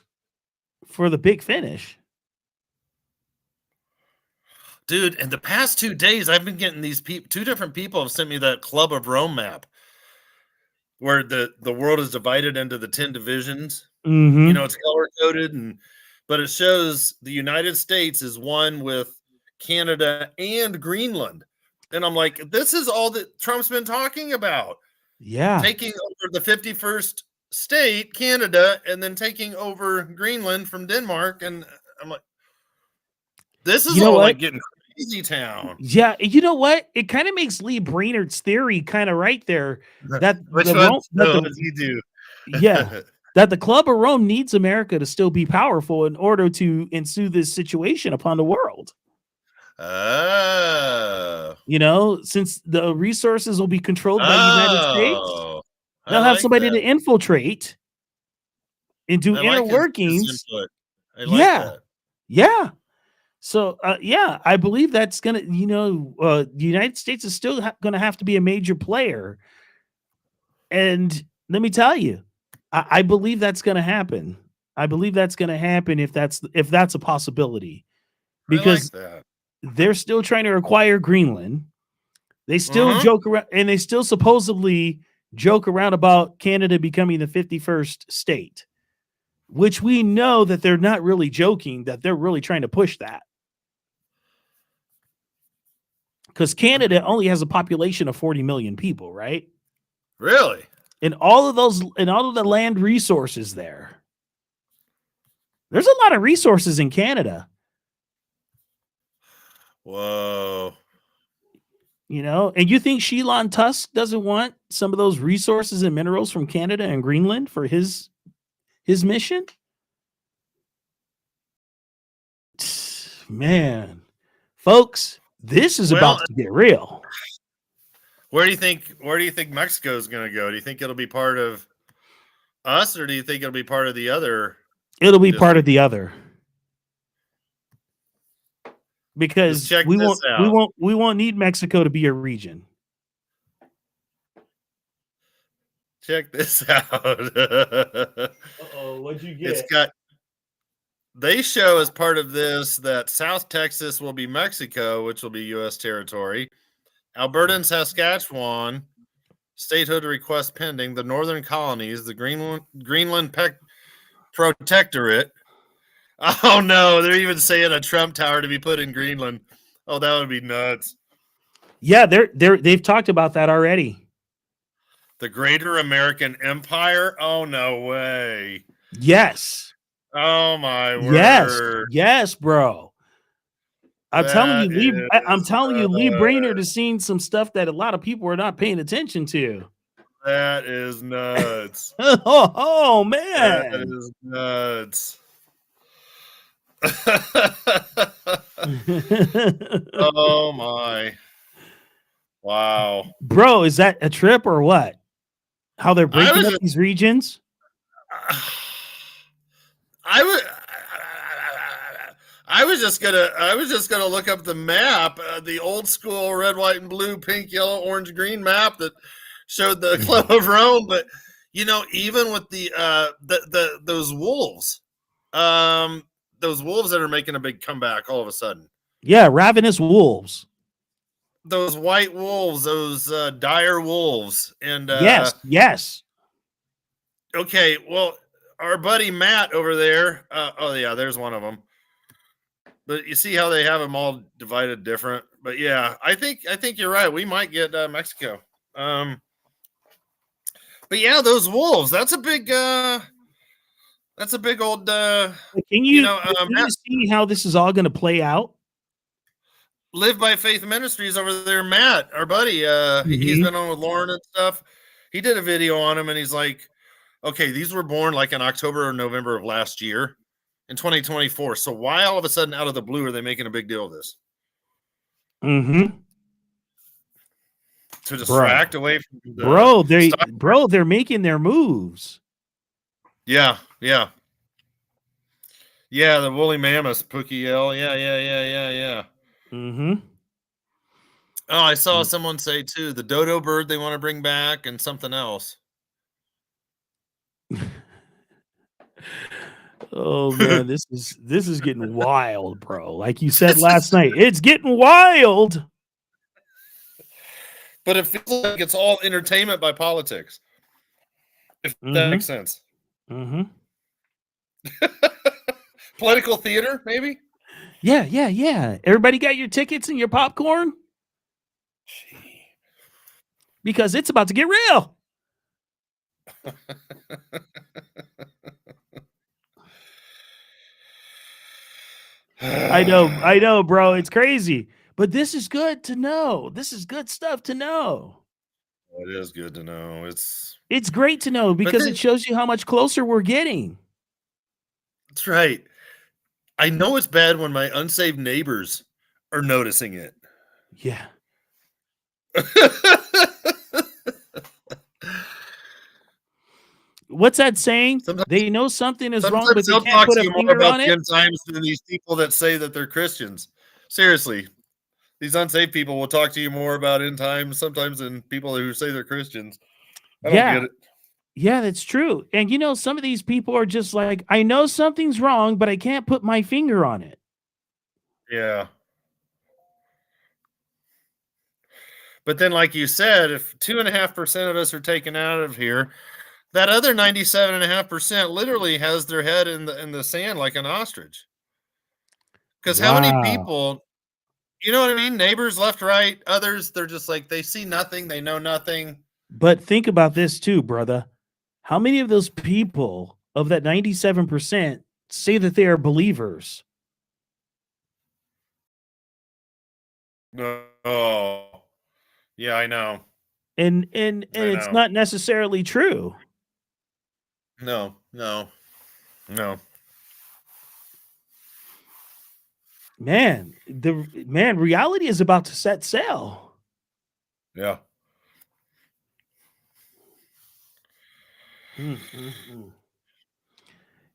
for the big finish. Dude, in the past 2 days, I've been getting these two different people have sent me that Club of Rome map where the world is divided into the 10 divisions. Mhm. It's color coded, but it shows the United States is one with Canada and Greenland. And I'm like, this is all that Trump's been talking about. Yeah. Taking over the 51st state, Canada, and then taking over Greenland from Denmark. And I'm like, this is all like getting crazy town. Yeah, you know what? It kind of makes Lee Brainerd's theory kind of right there. That Which the one Rome, that the- does he do? yeah, that the Club of Rome needs America to still be powerful in order to ensue this situation upon the world. Oh. Since the resources will be controlled by the United States, they'll have somebody to infiltrate and do inner workings. I like Yeah. that. Yeah. So, I believe that's going to, the United States is still going to have to be a major player. And let me tell you, I believe that's going to happen. I believe that's going to happen if that's a possibility, because I like that. they're still trying to acquire Greenland. They still joke around, and they still supposedly joke around about Canada becoming the 51st state. which we know that they're not really joking, that they're really trying to push that. Because Canada only has a population of 40 million people, right? Really? And all of the land resources there. There's a lot of resources in Canada. Whoa. And you think Elon Tusk doesn't want some of those resources and minerals from Canada and Greenland for his mission? Man, folks, this is about to get real. Where do you think Mexico is going to go? Do you think it'll be part of us, or do you think it'll be part of the other? It'll be part of the other. Because we won't need Mexico to be a region. Check this out. Uh-oh, what'd you get? They show as part of this that South Texas will be Mexico, which will be U.S. territory. Alberta and Saskatchewan, statehood request pending. The Northern Colonies, the Greenland Protectorate. Oh no, they're even saying a Trump Tower to be put in Greenland. Oh, that would be nuts. Yeah, they've talked about that already. The Greater American Empire? Oh no way. Yes. Oh my word. Yes, bro. I'm telling you, Lee Brainerd has seen some stuff that a lot of people are not paying attention to. That is nuts. Oh man. That is nuts. Oh my. Wow. Bro, is that a trip or what? How they're breaking up these regions? I was just gonna look up the map, the old school red, white, and blue, pink, yellow, orange, green map that showed the Club of Rome. But even with those wolves, that are making a big comeback all of a sudden. Yeah, ravenous wolves. Those white wolves, those dire wolves, and yes. Okay, well, our buddy Matt over there. There's one of them. But you see how they have them all divided different. But yeah, I think you're right. We might get Mexico. But yeah, those wolves. That's a big old. Can you see how this is all going to play out? Live by Faith Ministries over there, Matt, our buddy. He's been on with Lauren and stuff. He did a video on him, and he's like, "Okay, these were born like in October or November of last year, in 2024. So why all of a sudden, out of the blue, are they making a big deal of this?" Mm-hmm. To distract away from the they're making their moves. Yeah. The woolly mammoth, Pookie L. Yeah. Mm-hmm. Oh, I saw someone say too, the dodo bird they want to bring back and something else. Oh man, this is getting wild, bro. Like you said last night, it's getting wild. But it feels like it's all entertainment by politics. If that makes sense. Mm-hmm. Political theater, maybe? Yeah. Everybody got your tickets and your popcorn? Because it's about to get real. I know, bro. It's crazy. But this is good to know. This is good stuff to know. It is good to know. It's great to know because it shows you how much closer we're getting. That's right. I know it's bad when my unsaved neighbors are noticing it. Yeah. What's that saying? They know something is wrong, but they can't put a finger on it. End times than these people that say that they're Christians. Seriously, these unsaved people will talk to you more about end times sometimes than people who say they're Christians. I don't get it. Yeah, that's true. And some of these people are just like, I know something's wrong, but I can't put my finger on it. Yeah. But then, like you said, if 2.5% of us are taken out of here, That other 97.5% literally has their head in the sand like an ostrich. Because how many Wow. people, you know what I mean? Neighbors left, right, others, they're just like, they see nothing, they know nothing. But think about this too, brother. How many of those people of that 97% say that they are believers? Oh, yeah, I know. And I it's know. not necessarily true. No. Man, reality is about to set sail. Yeah.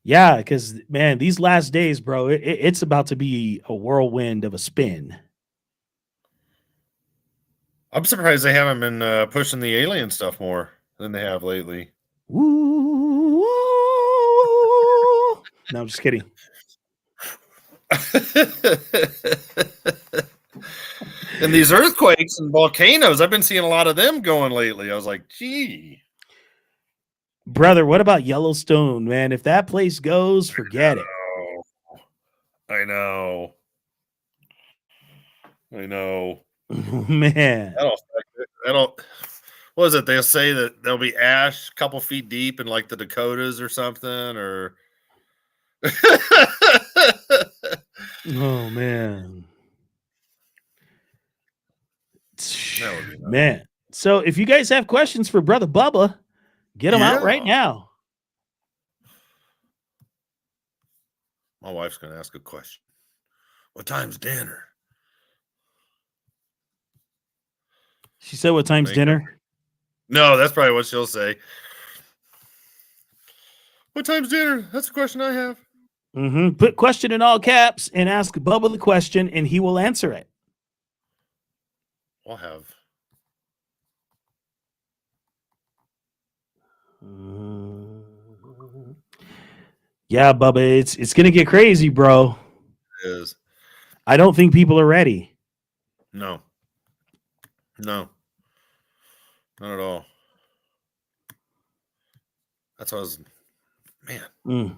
Yeah, because man, these last days, bro, it's about to be a whirlwind of a spin. I'm surprised they haven't been pushing the alien stuff more than they have lately. Ooh. No, I'm just kidding. And these earthquakes and volcanoes, I've been seeing a lot of them going lately. I was like, gee. Brother, what about Yellowstone, man? If that place goes, forget it. Oh, I know. Man. That'll affect it. What is it? They'll say that there'll be ash a couple feet deep in like the Dakotas or something, or Oh man. that would be nice. Man. So if you guys have questions for Brother Bubba, get them out right Yeah. now. My wife's gonna ask a question. What time's dinner? She said, "What time's dinner?" No, that's probably what she'll say. What time's dinner? That's a question I have. Put question in all caps and ask Bubba the question, and he will answer it. I'll have. Yeah, Bubba, it's gonna get crazy, bro. It is. I don't think people are ready. No. Not at all. That's what I was. Man.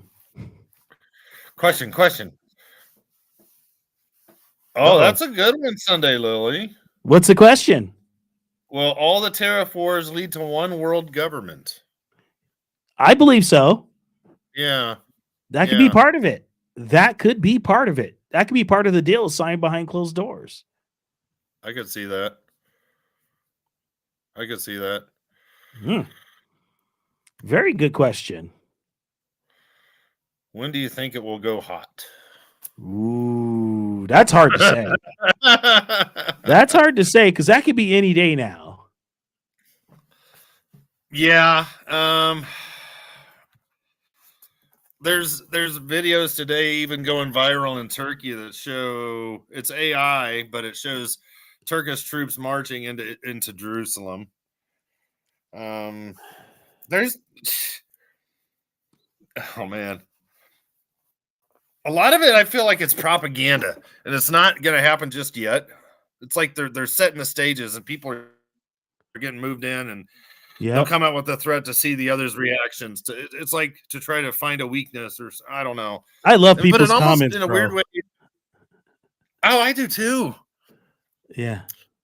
Question. Oh, that's a good one, Sunday Lily. What's the question? Will all the tariff wars lead to one world government? I believe so. Yeah. That could be part of it. That could be part of it. That could be part of the deal signed behind closed doors. I could see that. Very good question. When do you think it will go hot? Ooh, that's hard to say. That's hard to say because that could be any day now. Yeah. There's videos today even going viral in Turkey that show it's AI, but it shows Turkish troops marching into Jerusalem. There's oh man. A lot of it I feel like it's propaganda, and it's not going to happen just yet. It's like they're setting the stages and people are getting moved in, and they'll come out with a threat to see the others' reactions. It's like to try to find a weakness, or I don't know. I love people's comments, in a bro. weird way. Oh, I do too. Yeah.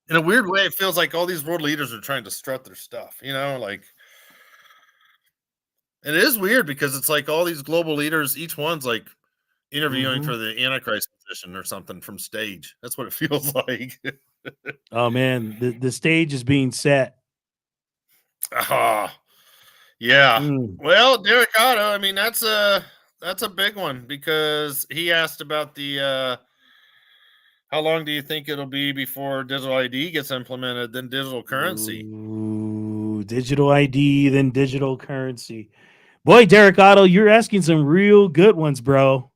In a weird way, it feels like all these world leaders are trying to strut their stuff. Like it is weird because it's like all these global leaders, each one's like interviewing for the Antichrist position or something from stage. That's what it feels like. Oh man, the stage is being set. Yeah. Well, Derek Otto, I mean, that's a big one because he asked about the how long do you think it'll be before digital ID gets implemented, then digital currency? Ooh, digital ID, then digital currency. Boy, Derek Otto, you're asking some real good ones, bro.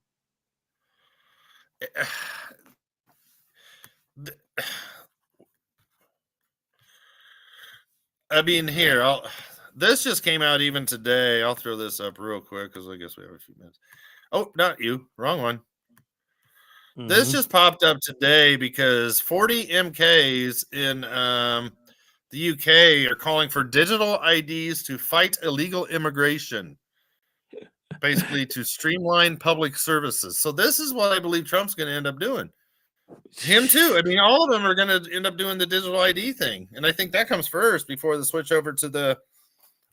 I mean, this just came out even today. I'll throw this up real quick because I guess we have a few minutes. Oh, not you. Wrong one. This just popped up today because 40 MKs in the UK are calling for digital IDs to fight illegal immigration, basically to streamline public services. So this is what I believe Trump's going to end up doing. Him too. I mean, all of them are going to end up doing the digital ID thing. And I think that comes first before the switch over to the.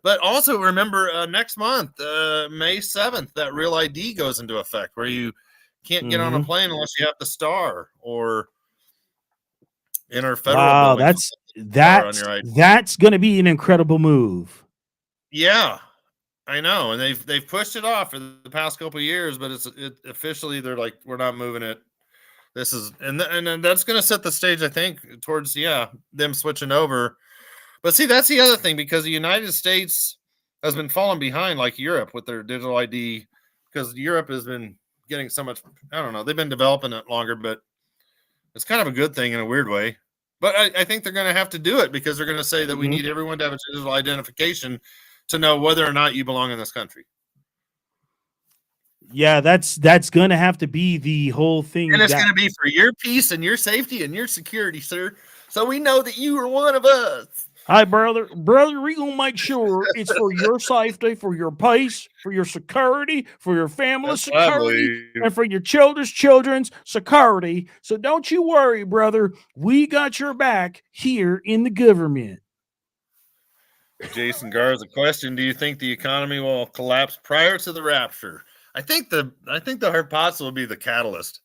But also remember next month, May 7th, that Real ID goes into effect where you can't get on a plane unless you have the star or in our federal. Wow, that's going to be an incredible move. Yeah, I know. And they've pushed it off for the past couple of years, but it officially they're like, we're not moving it. This is and that's going to set the stage, I think, towards them switching over. But see, that's the other thing, because the United States has been falling behind like Europe with their digital ID, because Europe has been getting so much. I don't know. They've been developing it longer, but it's kind of a good thing in a weird way. But I think they're going to have to do it because they're going to say that we need everyone to have a digital identification to know whether or not you belong in this country. Yeah, that's going to have to be the whole thing. And it's going to be for your peace and your safety and your security, sir. So we know that you are one of us. Hi, brother, we gonna make sure it's for your safety, for your peace, for your security, for your family's security, and for your children's security. So don't you worry, brother. We got your back here in the government. Jason Garza, question: do you think the economy will collapse prior to the rapture? I think the hypothesis will be the catalyst,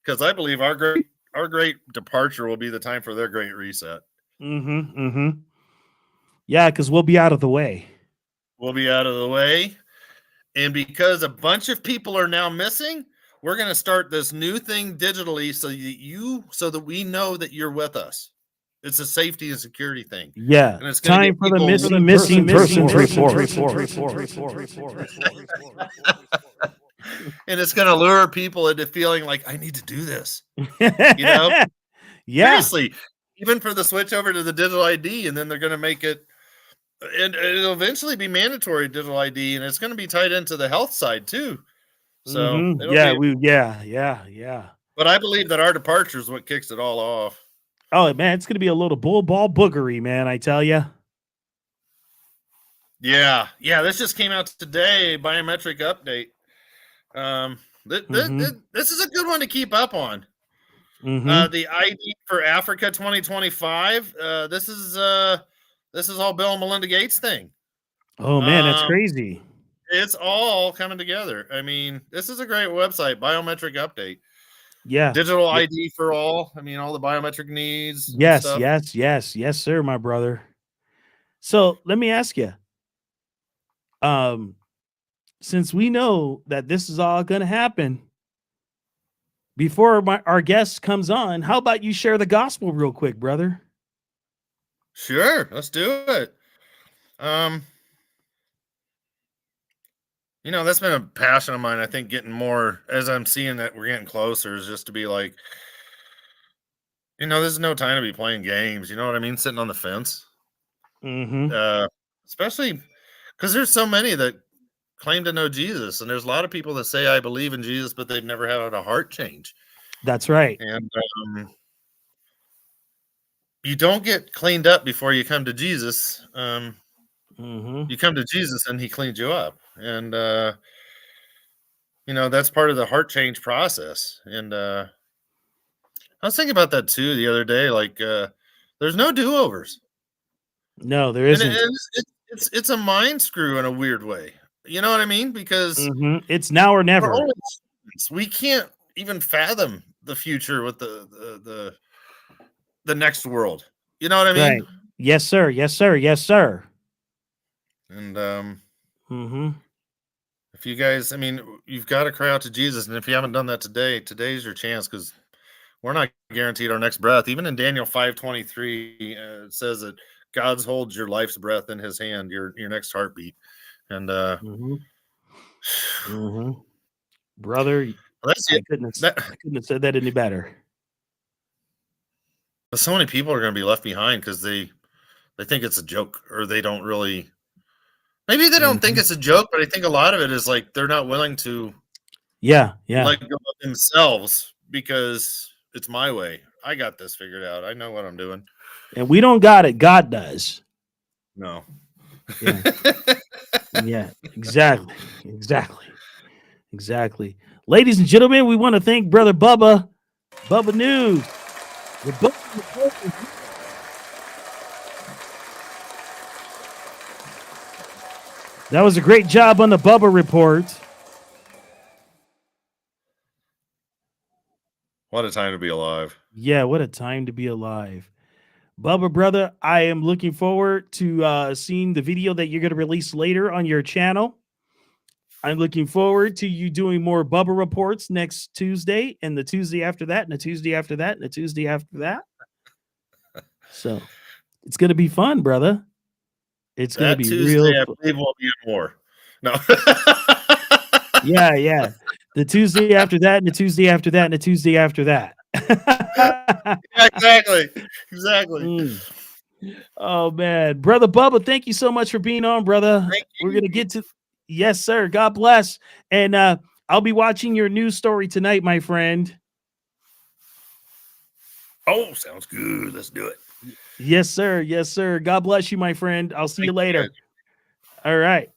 because I believe our great departure will be the time for their great reset. Yeah, because we'll be out of the way. We'll be out of the way. And because a bunch of people are now missing, we're going to start this new thing digitally so that we know that you're with us. It's a safety and security thing. Yeah. And it's time for the missing persons report. And it's going to lure people into feeling like, I need to do this. Yeah. Seriously. Even for the switch over to the digital ID, and then they're going to make it. And it'll eventually be mandatory digital ID, and it's going to be tied into the health side too. So yeah. But I believe that our departure is what kicks it all off. Oh man, it's going to be a little bull ball boogery, man. I tell you. Yeah. This just came out today. Biometric update. This is a good one to keep up on. The ID for Africa 2025. This is all Bill and Melinda Gates thing. Oh man, that's crazy. It's all coming together. I mean, this is a great website, biometric update. Yeah. Digital ID for all. I mean, all the biometric needs. Yes, sir, my brother. So let me ask you. Since we know that this is all going to happen, before our guest comes on, how about you share the gospel real quick, brother? Sure, let's do it. That's been a passion of mine. I think getting more, as I'm seeing that we're getting closer, is just to be like, there's no time to be playing games. You know what I mean? Sitting on the fence. Especially because there's so many that claim to know Jesus, and there's a lot of people that say I believe in Jesus, but they've never had a heart change. That's right. And you don't get cleaned up before you come to Jesus. You come to Jesus and he cleans you up. And, that's part of the heart change process. And I was thinking about that too the other day. Like, there's no do-overs. No, there isn't. And it's a mind screw in a weird way. You know what I mean? Because it's now or never. We can't even fathom the future with the next world. You know what I mean? Right. Yes, sir. And if you guys, you've got to cry out to Jesus, and if you haven't done that today, today's your chance, because we're not guaranteed our next breath. Even in Daniel 5:23, it says that God holds your life's breath in His hand, your next heartbeat, and brother, I couldn't have said that any better. But so many people are going to be left behind because they think it's a joke, or they don't really. Maybe they don't think it's a joke, but I think a lot of it is like they're not willing to. Yeah. Let go of themselves because it's my way. I got this figured out. I know what I'm doing. And we don't got it. God does. No. Yeah. Yeah, exactly. Exactly. Ladies and gentlemen, we want to thank Brother Bubba News. That was a great job on the Bubba report. What a time to be alive. Yeah, what a time to be alive. Bubba, brother, I am looking forward to seeing the video that you're going to release later on your channel. I'm looking forward to you doing more Bubba reports next Tuesday and the Tuesday after that and the Tuesday after that and the Tuesday after that. So it's going to be fun, brother. It's going to be Tuesday, real. I believe will be more. No. Yeah. The Tuesday after that and the Tuesday after that and the Tuesday after that. Exactly. Oh man, brother Bubba, thank you so much for being on, brother. We're gonna get to yes, sir. God bless. And I'll be watching your news story tonight, my friend. Oh, sounds good. Let's do it. Yes, sir. Yes, sir. God bless you, my friend. I'll see you later. All right.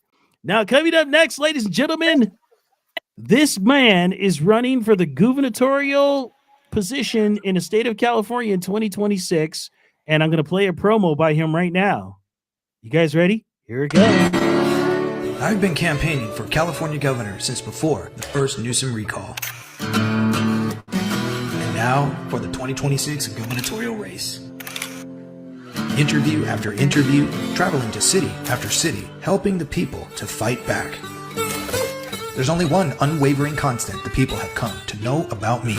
Now, coming up next, ladies and gentlemen, this man is running for the gubernatorial position in the state of California in 2026, and I'm going to play a promo by him right now. You guys ready? Here it goes. I've been campaigning for California governor since before the first Newsom recall. And now for the 2026 gubernatorial race. Interview after interview, traveling to city after city, helping the people to fight back. There's only one unwavering constant the people have come to know about me.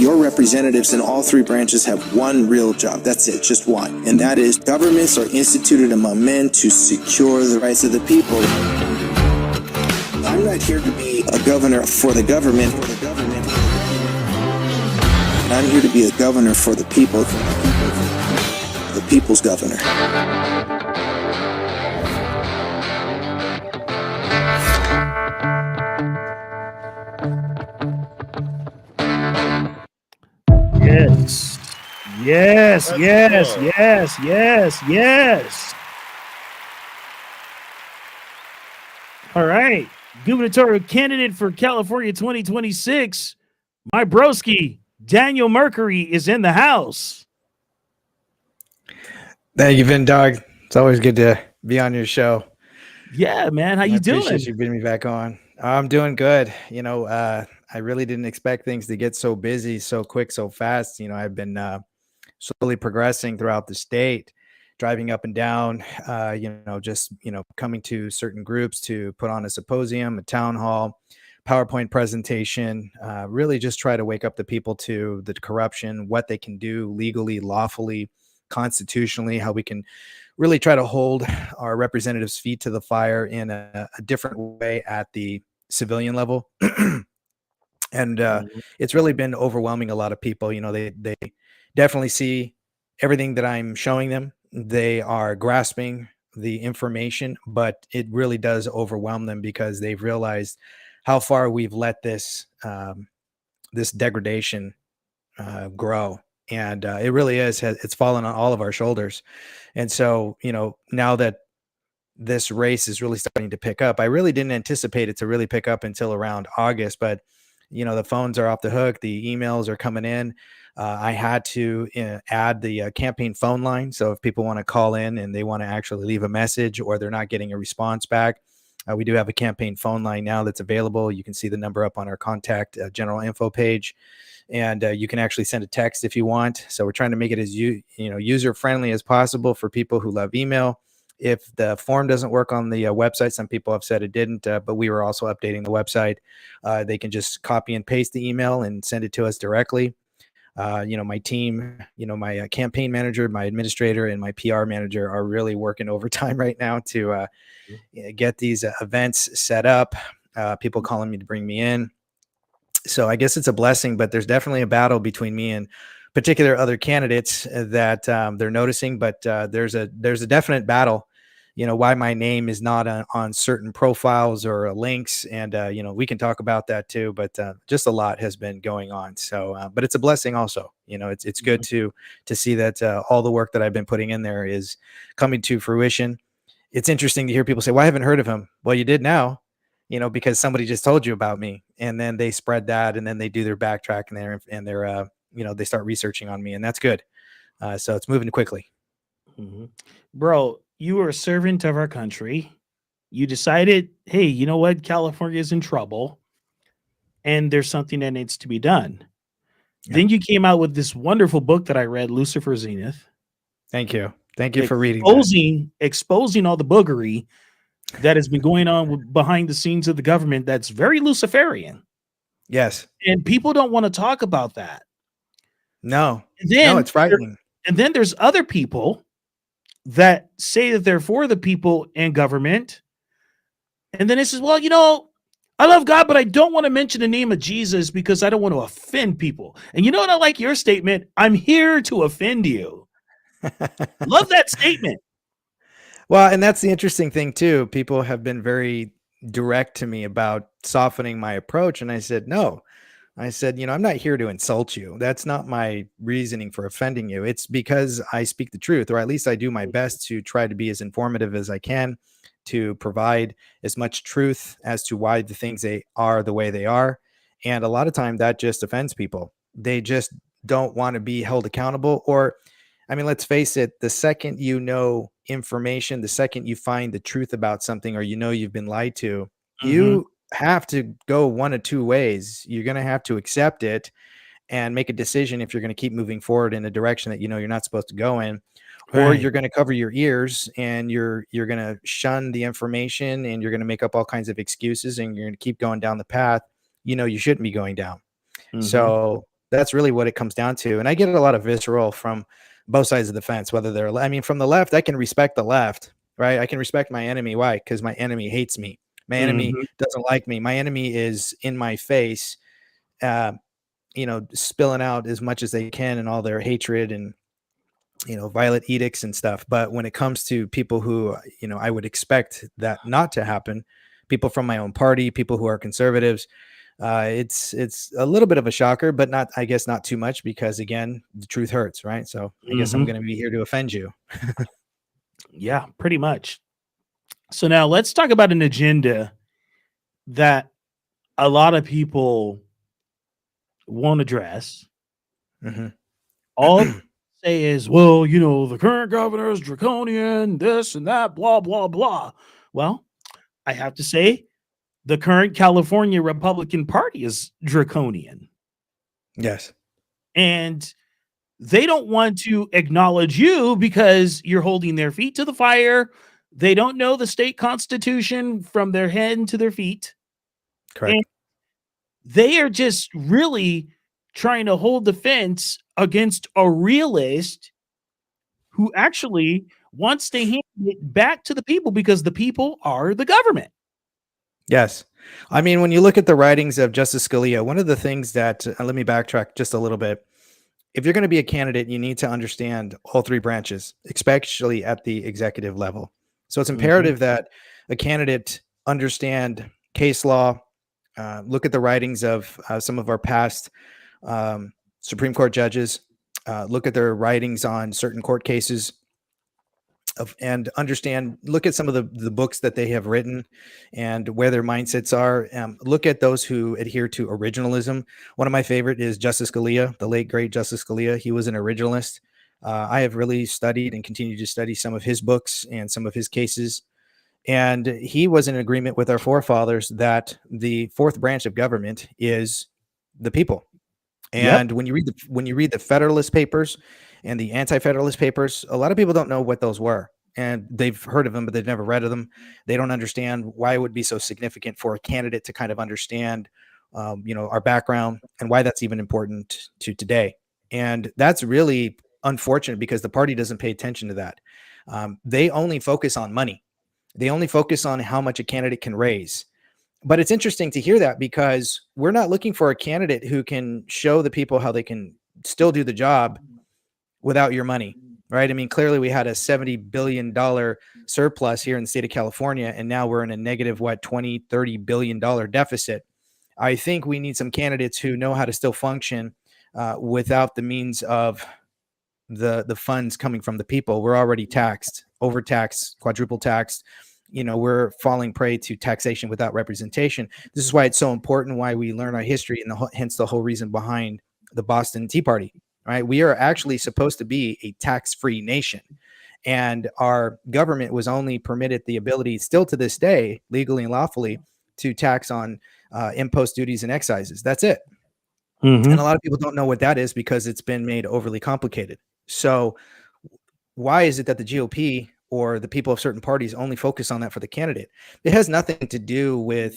Your representatives in all three branches have one real job. That's it, just one. And that is governments are instituted among men to secure the rights of the people. I'm not here to be a governor for the government. I'm here to be a governor for the people. The people's governor. Yes. All right. Gubernatorial candidate for California 2026, my broski, Daniel Mercury, is in the house. Thank you, Vin Dog. It's always good to be on your show. Yeah, man. How you doing? Appreciate you bringing me back on. I'm doing good. I really didn't expect things to get so busy, so quick, so fast. I've been slowly progressing throughout the state, driving up and down, coming to certain groups to put on a symposium, a town hall, PowerPoint presentation, really just try to wake up the people to the corruption, what they can do legally, lawfully, constitutionally, how we can really try to hold our representatives' feet to the fire in a different way at the civilian level. And it's really been overwhelming a lot of people. They definitely see everything that I'm showing them. They are grasping the information, but it really does overwhelm them because they've realized how far we've let this this degradation grow. And it really it's fallen on all of our shoulders. And so, now that this race is really starting to pick up, I really didn't anticipate it to really pick up until around August, but the phones are off the hook. The emails are coming in. I had to add the campaign phone line. So if people want to call in and they want to actually leave a message or they're not getting a response back, we do have a campaign phone line now that's available. You can see the number up on our contact general info page, and you can actually send a text if you want. So we're trying to make it as user friendly as possible for people who love email. If the form doesn't work on the website, some people have said it didn't, but we were also updating the website. They can just copy and paste the email and send it to us directly. My team, my campaign manager, my administrator, and my PR manager are really working overtime right now to get these events set up. People calling me to bring me in. So I guess it's a blessing, but there's definitely a battle between me and particular other candidates that they're noticing. But there's a definite battle why my name is not on certain profiles or links. And, we can talk about that too, but just a lot has been going on. So, but it's a blessing also, it's good to see that all the work that I've been putting in there is coming to fruition. It's interesting to hear people say, well, I haven't heard of him. Well, you did now, because somebody just told you about me, and then they spread that, and then they do their backtrack and they're, they start researching on me, and that's good. So it's moving quickly. Bro, you were a servant of our country. You decided, hey, you know what? California is in trouble and there's something that needs to be done. Yeah. Then you came out with this wonderful book that I read, Lucifer Zenith. Thank you. Thank you for reading that. Exposing all the boogery that has been going on behind the scenes of the government that's very Luciferian. Yes. And people don't want to talk about that. No. No, it's frightening. And then there's other people that say that they're for the people and government. And then it says, well, I love God, but I don't want to mention the name of Jesus because I don't want to offend people. And you know what? I like your statement. I'm here to offend you. Love that statement. Well, and that's the interesting thing too. People have been very direct to me about softening my approach. And I said, no. I said, I'm not here to insult you. That's not my reasoning for offending you. It's because I speak the truth, or at least I do my best to try to be as informative as I can, to provide as much truth as to why the things they are the way they are. And a lot of time that just offends people. They just don't want to be held accountable. Or, let's face it, the second you know information, the second you find the truth about something, or you've been lied to, you have to go one of two ways. You're going to have to accept it and make a decision if you're going to keep moving forward in a direction that you're not supposed to go in, or you're going to cover your ears and you're going to shun the information, and you're going to make up all kinds of excuses, and you're going to keep going down the path you shouldn't be going down. So that's really what it comes down to. And I get a lot of visceral from both sides of the fence, whether they're, from the left, I can respect the left, right? I can respect my enemy. Why? Because my enemy hates me. My enemy doesn't like me. My enemy is in my face, spilling out as much as they can and all their hatred and, violent edicts and stuff. But when it comes to people who, I would expect that not to happen, people from my own party, people who are conservatives, it's a little bit of a shocker, but I guess not too much, because again, the truth hurts, right? So I guess I'm going to be here to offend you. Yeah, pretty much. So now let's talk about an agenda that a lot of people won't address. All they say is, well, the current governor is draconian, this and that, blah, blah, blah. Well, I have to say the current California Republican Party is draconian. Yes. And they don't want to acknowledge you because you're holding their feet to the fire. They don't know the state constitution from their head to their feet. Correct. And they are just really trying to hold the fence against a realist who actually wants to hand it back to the people, because the people are the government. Yes. When you look at the writings of Justice Scalia, one of the things that, let me backtrack just a little bit. If you're going to be a candidate, you need to understand all three branches, especially at the executive level. So it's imperative that a candidate understand case law, look at the writings of some of our past Supreme Court judges, look at their writings on certain court cases, and look at some of the books that they have written and where their mindsets are. Look at those who adhere to originalism. One of my favorite is Justice Scalia, the late, great Justice Scalia. He was an originalist. I have really studied and continue to study some of his books and some of his cases. And he was in agreement with our forefathers that the fourth branch of government is the people. And when you read the Federalist Papers and the Anti-Federalist Papers, a lot of people don't know what those were, and they've heard of them, but they've never read of them. They don't understand why it would be so significant for a candidate to kind of understand, our background, and why that's even important to today. And that's really unfortunate, because the party doesn't pay attention to that. They only focus on money. They only focus on how much a candidate can raise. But it's interesting to hear that, because we're not looking for a candidate who can show the people how they can still do the job without your money. right? I mean, clearly we had a $70 billion surplus here in the state of California, and now we're in a negative, $20-30 billion deficit. I think we need some candidates who know how to still function without the means of the funds coming from the people. We're already taxed, overtaxed, quadruple taxed. We're falling prey to taxation without representation. This is why it's so important, why we learn our history, and hence the whole reason behind the Boston Tea Party, right? We are actually supposed to be a tax-free nation. And our government was only permitted the ability, still to this day, legally and lawfully, to tax on impost duties and excises. That's it. Mm-hmm. And a lot of people don't know what that is because it's been made overly complicated. So why is it that the GOP or the people of certain parties only focus on that for the candidate? It has nothing to do with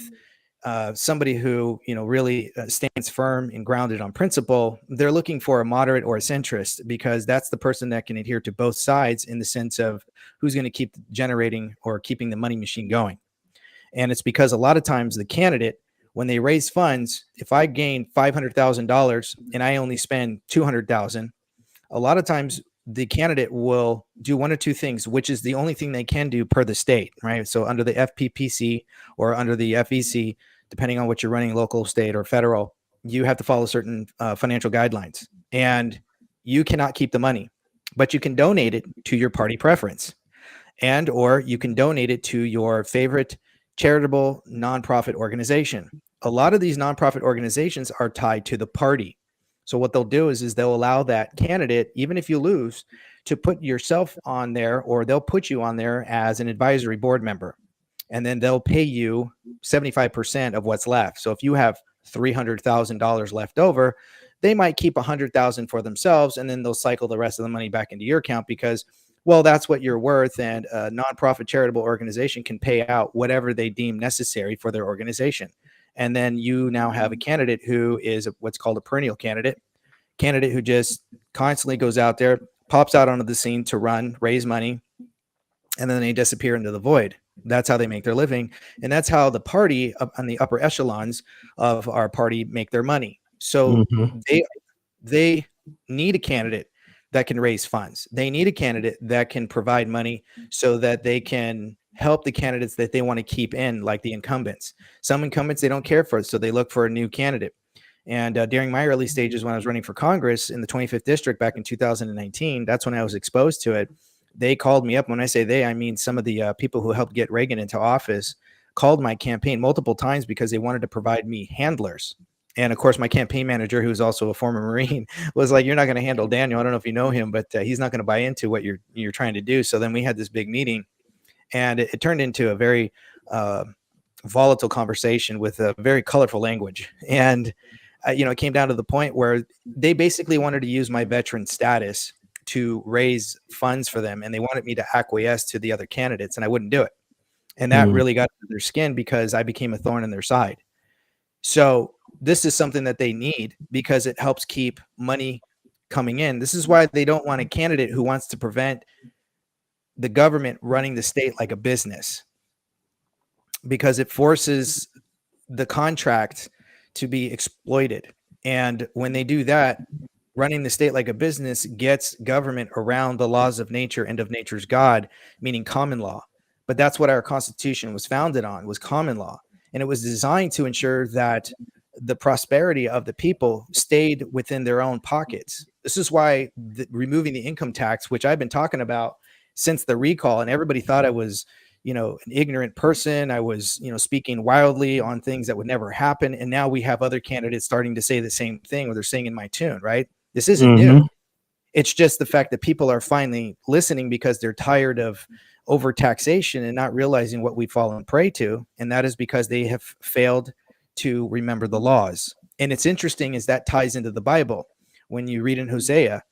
somebody who, really stands firm and grounded on principle. They're looking for a moderate or a centrist because that's the person that can adhere to both sides in the sense of who's going to keep generating or keeping the money machine going. And it's because a lot of times the candidate, when they raise funds, if I gain $500,000 and I only spend $200,000, a lot of times the candidate will do one or two things, which is the only thing they can do per the state, right? So under the FPPC or under the FEC, depending on what you're running, local, state, or federal, you have to follow certain financial guidelines, and you cannot keep the money, but you can donate it to your party preference, and or you can donate it to your favorite charitable nonprofit organization. A lot of these nonprofit organizations are tied to the party. So what they'll do is they'll allow that candidate, even if you lose, to put yourself on there, or they'll put you on there as an advisory board member. And then they'll pay you 75% of what's left. So if you have $300,000 left over, they might keep $100,000 for themselves, and then they'll cycle the rest of the money back into your account because, well, that's what you're worth. And a nonprofit charitable organization can pay out whatever they deem necessary for their organization. And then you now have a candidate who is what's called a perennial candidate who just constantly goes out there, pops out onto the scene to run, raise money, and then they disappear into the void. That's how they make their living. And that's how the party on the upper echelons of our party make their money. So they need a candidate that can raise funds. They need a candidate that can provide money so that they can help the candidates that they want to keep in, like the incumbents. Some incumbents they don't care for, so they look for a new candidate. And during my early stages when I was running for Congress in the 25th district back in 2019, that's when I was exposed to it. They called me up. When I say they, I mean some of the people who helped get Reagan into office called my campaign multiple times because they wanted to provide me handlers. And of course, my campaign manager, who's also a former Marine, was like, "You're not going to handle Daniel. I don't know if you know him, but he's not going to buy into what you're trying to do." So then we had this big meeting, and it turned into a very volatile conversation with a very colorful language. And it came down to the point where they basically wanted to use my veteran status to raise funds for them, and they wanted me to acquiesce to the other candidates, and I wouldn't do it. And that really got under their skin because I became a thorn in their side. So this is something that they need because it helps keep money coming in. This is why they don't want a candidate who wants to prevent the government running the state like a business, because it forces the contract to be exploited. And when they do that, running the state like a business gets government around the laws of nature and of nature's God, meaning common law. But that's what our Constitution was founded on, was common law. And it was designed to ensure that the prosperity of the people stayed within their own pockets. This is why removing the income tax, which I've been talking about since the recall, and everybody thought I was, an ignorant person. I was, speaking wildly on things that would never happen. And now we have other candidates starting to say the same thing, where they're singing my tune, right? This isn't new. It's just the fact that people are finally listening because they're tired of overtaxation and not realizing what we've fallen prey to. And that is because they have failed to remember the laws. And it's interesting is that ties into the Bible. When you read in Hosea,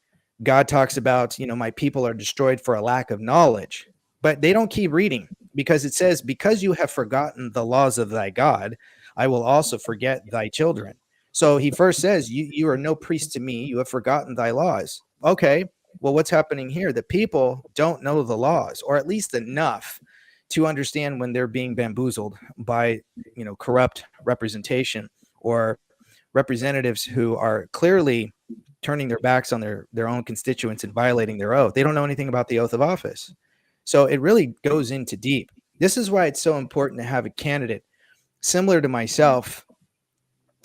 God talks about, my people are destroyed for a lack of knowledge, but they don't keep reading because it says, because you have forgotten the laws of thy God, I will also forget thy children. So he first says, you are no priest to me. You have forgotten thy laws. Okay, well, what's happening here? The people don't know the laws, or at least enough to understand when they're being bamboozled by, corrupt representation or representatives who are clearly turning their backs on their own constituents and violating their oath. They don't know anything about the oath of office. So it really goes into deep. This is why it's so important to have a candidate similar to myself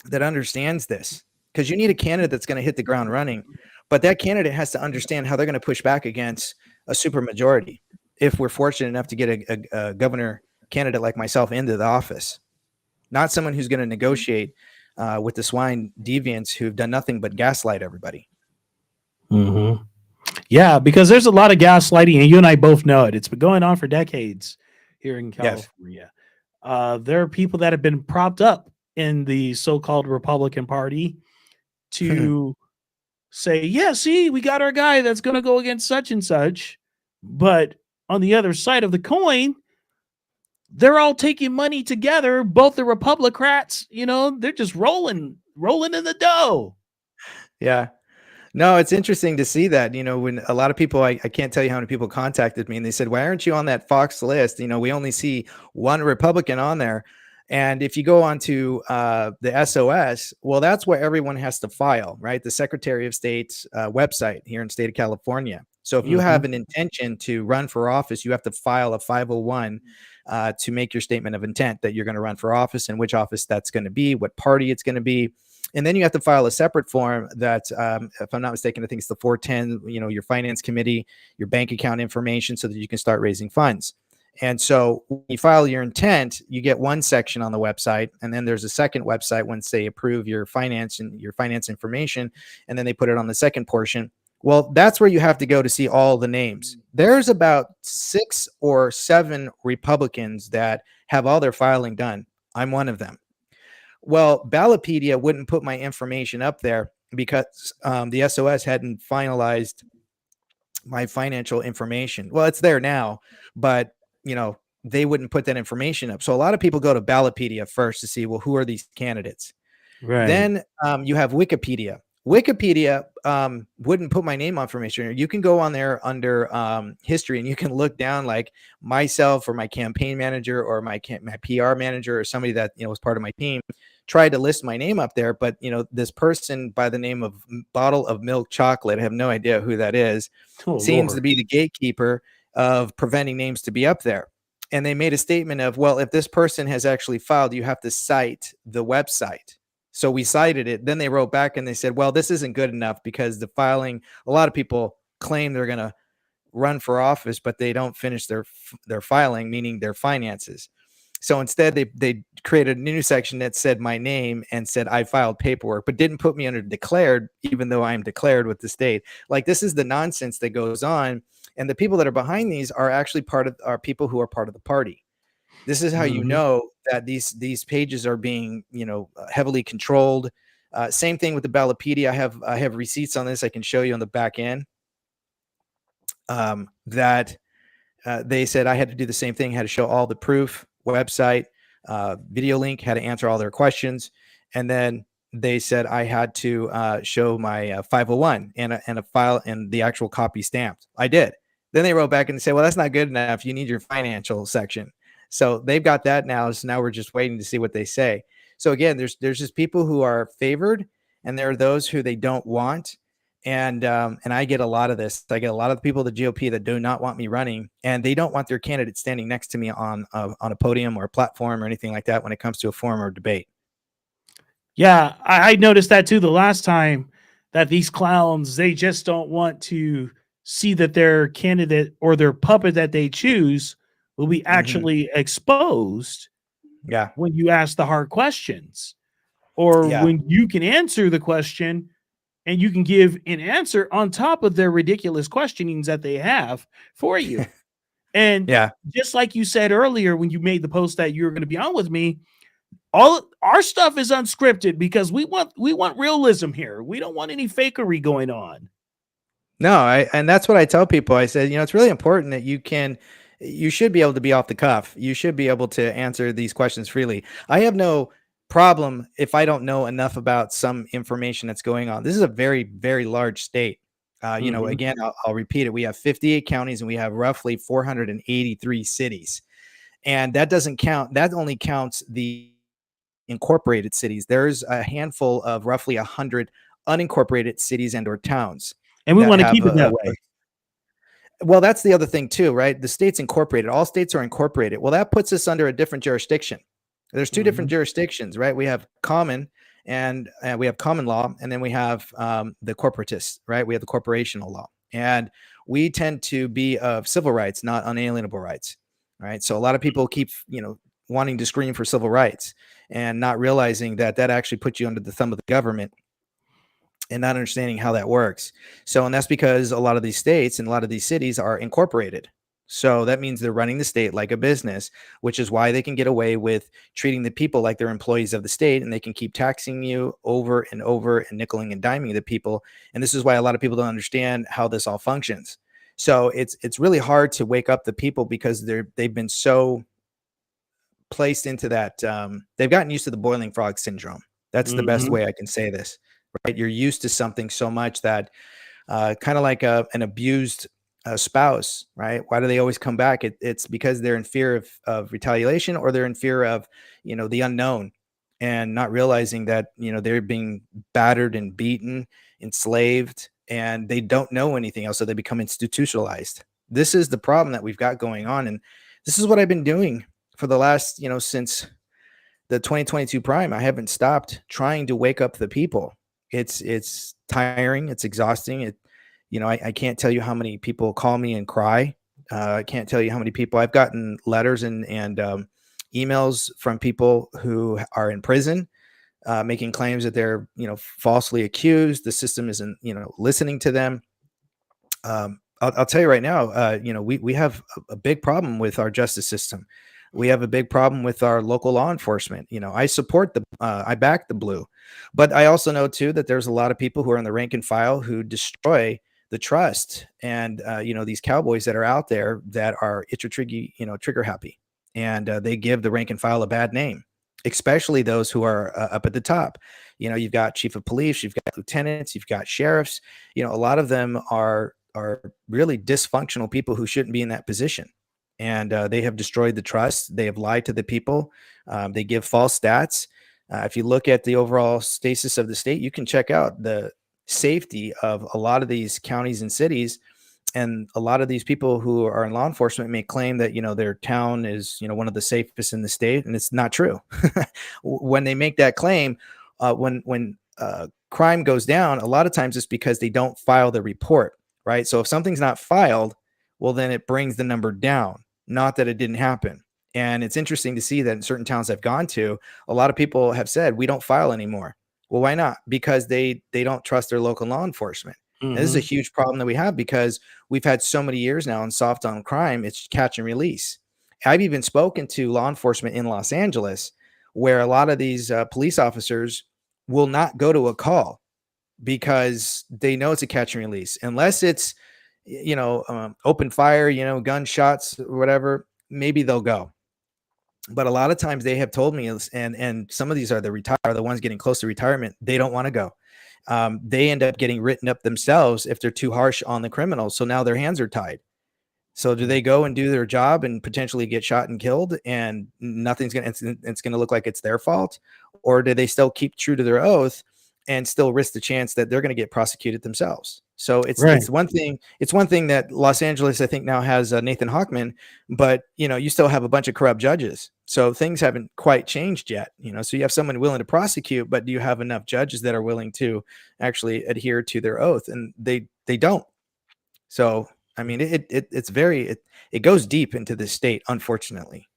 that understands this, because you need a candidate that's going to hit the ground running, but that candidate has to understand how they're going to push back against a supermajority if we're fortunate enough to get a governor candidate like myself into the office, not someone who's going to negotiate with the swine deviants who've done nothing but gaslight everybody. Mm-hmm. Yeah, because there's a lot of gaslighting, and you and I both know it. It's been going on for decades here in California. Yes. There are people that have been propped up in the so-called Republican Party to say, yeah, see, we got our guy that's going to go against such and such. But on the other side of the coin, they're all taking money together. Both the Republicrats, they're just rolling in the dough. Yeah. No, it's interesting to see that, when a lot of people, I can't tell you how many people contacted me and they said, why aren't you on that Fox list? We only see one Republican on there. And if you go onto the SOS, well, that's where everyone has to file, right? The Secretary of State's website here in the state of California. So if you have an intention to run for office, you have to file a 501 to make your statement of intent that you're going to run for office and which office that's going to be, what party it's going to be. And then you have to file a separate form that, if I'm not mistaken, I think it's the 410, your finance committee, your bank account information so that you can start raising funds. And so when you file your intent, you get one section on the website, and then there's a second website once they approve your finance and your finance information, and then they put it on the second portion. Well, that's where you have to go to see all the names. There's about 6 or 7 Republicans that have all their filing done. I'm one of them. Well, Ballotpedia wouldn't put my information up there because the SOS hadn't finalized my financial information. Well, it's there now, but they wouldn't put that information up. So a lot of people go to Ballotpedia first to see, well, who are these candidates? Right. Then you have Wikipedia. Wikipedia wouldn't put my name on information. You can go on there under history and you can look down, like myself or my campaign manager or my PR manager or somebody that was part of my team tried to list my name up there. But this person by the name of Bottle of Milk Chocolate, I have no idea who that is, seems to be the gatekeeper of preventing names to be up there. And they made a statement of, well, if this person has actually filed, you have to cite the website. So we cited it. Then they wrote back and they said, well, this isn't good enough because the filing, a lot of people claim they're going to run for office, but they don't finish their filing, meaning their finances. So instead they created a new section that said my name and said I filed paperwork, but didn't put me under declared, even though I'm declared with the state. Like, this is the nonsense that goes on. And the people that are behind these are actually are people who are part of the party. This is how you know that these pages are being, heavily controlled. Same thing with the Ballotpedia. I have receipts on this. I can show you on the back end. That they said I had to do the same thing. Had to show all the proof, website, video link. Had to answer all their questions, and then they said I had to show my 501 and a file and the actual copy stamped. I did. Then they wrote back and said, well, that's not good enough. You need your financial section. So they've got that now. So now we're just waiting to see what they say. So again, there's just people who are favored, and there are those who they don't want. And I get a lot of this. I get a lot of the people at the GOP that do not want me running, and they don't want their candidate standing next to me on a podium or a platform or anything like that when it comes to a forum or debate. Yeah, I noticed that too the last time, that these clowns, they just don't want to see that their candidate or their puppet that they choose will be actually exposed. Yeah. When you ask the hard questions, or when you can answer the question and you can give an answer on top of their ridiculous questionings that they have for you. And just like you said earlier, when you made the post that you were going to be on with me, all our stuff is unscripted because we want realism here. We don't want any fakery going on. No, and that's what I tell people. I said, it's really important that you should be able to be off the cuff. You should be able to answer these questions freely. I have no problem if I don't know enough about some information that's going on. This is a very, very large state. Again, I'll repeat it. We have 58 counties and we have roughly 483 cities. And that doesn't count. That only counts the incorporated cities. There's a handful of roughly 100 unincorporated cities and or towns. And we that want to have keep it that way. Well, that's the other thing too, right? The state's incorporated. All states are incorporated. Well, that puts us under a different jurisdiction. There's two different jurisdictions, right? We have common and we have common law, and then we have the corporatist, right? We have the corporational law, and we tend to be of civil rights, not unalienable rights, right? So a lot of people keep, wanting to scream for civil rights and not realizing that that actually puts you under the thumb of the government and not understanding how that works. So, and that's because a lot of these states and a lot of these cities are incorporated. So that means they're running the state like a business, which is why they can get away with treating the people like they're employees of the state, and they can keep taxing you over and over and nickeling and diming the people. And this is why a lot of people don't understand how this all functions. So it's really hard to wake up the people because they've been so placed into that. They've gotten used to the boiling frog syndrome. That's the best way I can say this, right? You're used to something so much that kind of like an abused spouse, right? Why do they always come back? It's because they're in fear of retaliation, or they're in fear of, the unknown, and not realizing that, they're being battered and beaten, enslaved, and they don't know anything else. So they become institutionalized. This is the problem that we've got going on. And this is what I've been doing for the last, since the 2022 prime. I haven't stopped trying to wake up the people. It's tiring. It's exhausting. I can't tell you how many people call me and cry. I can't tell you how many people I've gotten letters and emails from people who are in prison, making claims that they're, falsely accused. The system isn't, listening to them. I'll tell you right now, we have a big problem with our justice system. We have a big problem with our local law enforcement. I support I back the blue, but I also know too that there's a lot of people who are in the rank and file who destroy the trust, and these cowboys that are out there that are trigger happy, and they give the rank and file a bad name, especially those who are up at the top. You've got chief of police, you've got lieutenants, you've got sheriffs. A lot of them are really dysfunctional people who shouldn't be in that position. And they have destroyed the trust. They have lied to the people. They give false stats. If you look at the overall status of the state, you can check out the safety of a lot of these counties and cities. And a lot of these people who are in law enforcement may claim that, their town is, one of the safest in the state. And it's not true. When they make that claim, when crime goes down, a lot of times it's because they don't file the report, right? So if something's not filed, well, then it brings the number down, not that it didn't happen. And it's interesting to see that in certain towns I've gone to, a lot of people have said, we don't file anymore. Well, why not? Because they don't trust their local law enforcement. And this is a huge problem that we have because we've had so many years now in soft on crime. It's catch and release. I've even spoken to law enforcement in Los Angeles where a lot of these police officers will not go to a call because they know it's a catch and release. Unless it's, open fire, gunshots or whatever, maybe they'll go. But a lot of times they have told me, and some of these are the ones getting close to retirement, they don't want to go. They end up getting written up themselves if they're too harsh on the criminals. So now their hands are tied. So do they go and do their job and potentially get shot and killed, and it's going to look like it's their fault? Or do they still keep true to their oath and still risk the chance that they're going to get prosecuted themselves? So it's one thing. It's one thing that Los Angeles, I think, now has Nathan Hochman, but you still have a bunch of corrupt judges. So things haven't quite changed yet. So you have someone willing to prosecute, but do you have enough judges that are willing to actually adhere to their oath? And they don't. So I mean, it goes deep into the state, unfortunately.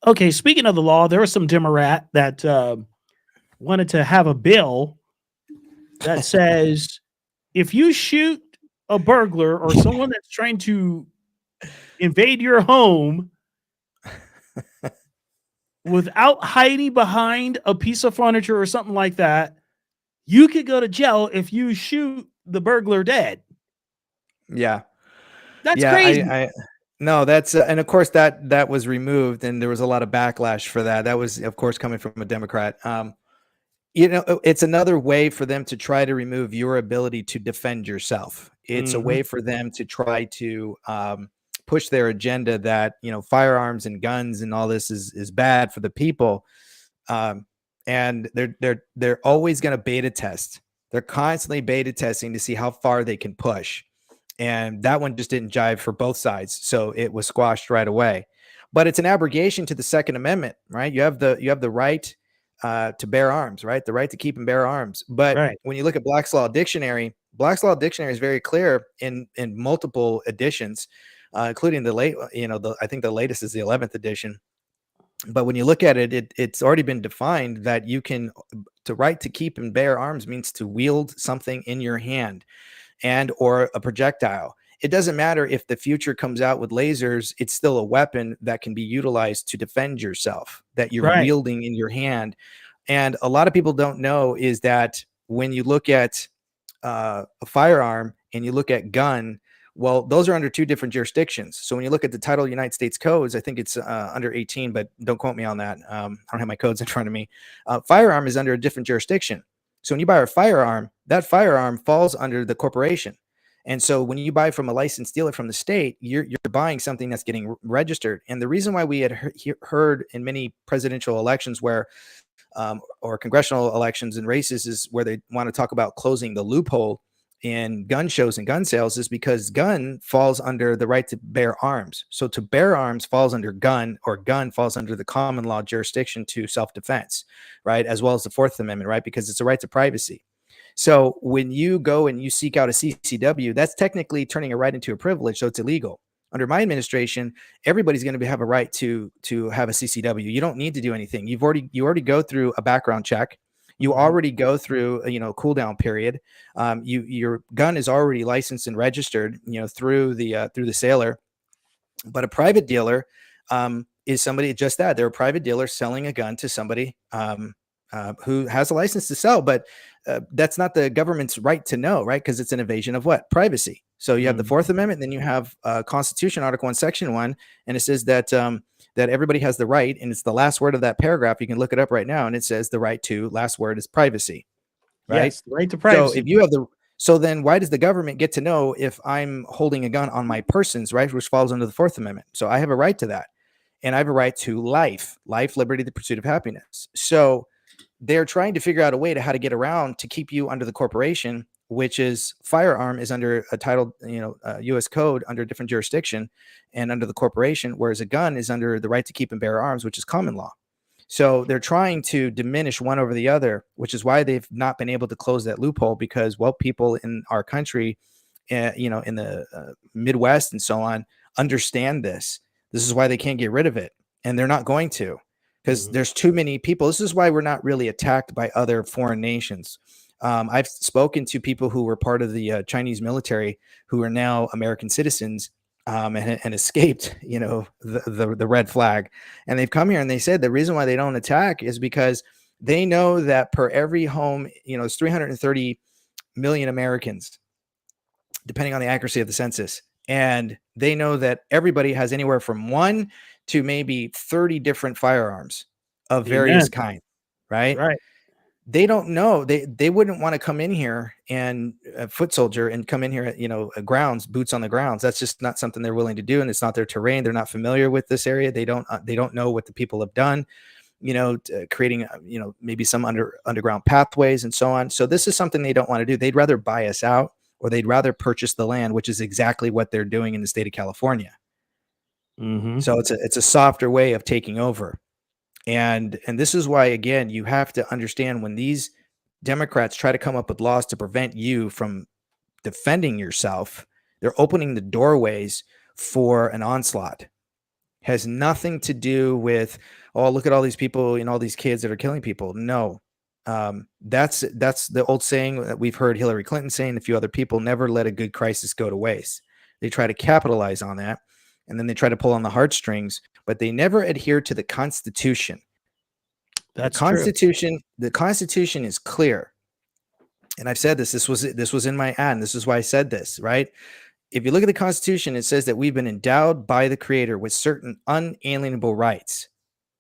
Okay, speaking of the law, there was some Democrat that wanted to have a bill that says if you shoot a burglar or someone that's trying to invade your home without hiding behind a piece of furniture or something like that, you could go to jail if you shoot the burglar dead. Yeah. That's crazy. No, that's and of course that was removed, and there was a lot of backlash for that. That was, of course, coming from a Democrat. It's another way for them to try to remove your ability to defend yourself. It's a way for them to try to push their agenda that firearms and guns and all this is bad for the people, and they're always going to beta test They're constantly beta testing to see how far they can push. And that one just didn't jive for both sides. So it was squashed right away. But it's an abrogation to the Second Amendment, right? You have the right to bear arms, right? The right to keep and bear arms. But Right. when you look at Black's Law Dictionary is very clear in multiple editions, including the late, I think the latest is the 11th edition. But when you look at it, it's already been defined that the right to keep and bear arms means to wield something in your hand and or a projectile. It doesn't matter if the future comes out with lasers, it's still a weapon that can be utilized to defend yourself, that you're Right. wielding in your hand. And a lot of people don't know is that when you look at a firearm and you look at gun, well, those are under two different jurisdictions. So when you look at the title of United States codes, I think it's under 18, but don't quote me on that. I don't have my codes in front of me. Firearm is under a different jurisdiction. So when you buy a firearm, that firearm falls under the corporation. And so when you buy from a licensed dealer from the state, you're buying something that's getting registered. And the reason why we had heard in many presidential elections or congressional elections and races is where they want to talk about closing the loophole in gun shows and gun sales is because gun falls under the right to bear arms. So to bear arms falls under gun, or gun falls under the common law jurisdiction to self-defense, right? As well as the Fourth Amendment, right? Because it's a right to privacy. So when you go and you seek out a CCW, that's technically turning a right into a privilege. So it's illegal. Under my administration, everybody's going to have a right to have a CCW. You don't need to do anything. You already go through a background check. You already go through a cool down period. Your gun is already licensed and registered, through the sailor. But a private dealer is somebody just that. They're a private dealer selling a gun to somebody who has a license to sell, but that's not the government's right to know, right? Because it's an invasion of what? Privacy. So you have the Fourth Amendment, and then you have Constitution, Article 1, Section 1, and it says that that everybody has the right, and it's the last word of that paragraph. You can look it up right now, and it says the right to, last word is privacy, right? Yes, the right to privacy. So if you have so then why does the government get to know if I'm holding a gun on my persons, right? Which falls under the Fourth Amendment. So I have a right to that, and I have a right to life, liberty, the pursuit of happiness. So they're trying to figure out a way to how to get around to keep you under the corporation, which is firearm is under a title, U.S. code under a different jurisdiction and under the corporation, whereas a gun is under the right to keep and bear arms, which is common law. So they're trying to diminish one over the other, which is why they've not been able to close that loophole because, well, people in our country, in the Midwest and so on, understand this. This is why they can't get rid of it, and they're not going to. Because there's too many people. This is why we're not really attacked by other foreign nations. I've spoken to people who were part of the Chinese military who are now American citizens and escaped, the red flag. And they've come here and they said the reason why they don't attack is because they know that per every home, it's 330 million Americans, depending on the accuracy of the census. And they know that everybody has anywhere from 1 to maybe 30 different firearms of various kinds, right? Right. They don't know. They wouldn't want to come in here and foot soldier and come in here at, grounds, boots on the grounds. That's just not something they're willing to do. And it's not their terrain. They're not familiar with this area. They don't know what the people have done, creating, maybe some underground pathways and so on. So this is something they don't want to do. They'd rather buy us out, or they'd rather purchase the land, which is exactly what they're doing in the state of California. So it's a softer way of taking over. And this is why, again, you have to understand when these Democrats try to come up with laws to prevent you from defending yourself, they're opening the doorways for an onslaught. Has nothing to do with, oh, look at all these people and all these kids that are killing people. No, that's the old saying that we've heard Hillary Clinton saying, a few other people: never let a good crisis go to waste. They try to capitalize on that. And then they try to pull on the heartstrings, but they never adhere to the Constitution. That's Constitution. True. The Constitution is clear. And I've said this. This was in my ad. And this is why I said this, right? If you look at the Constitution, it says that we've been endowed by the Creator with certain unalienable rights.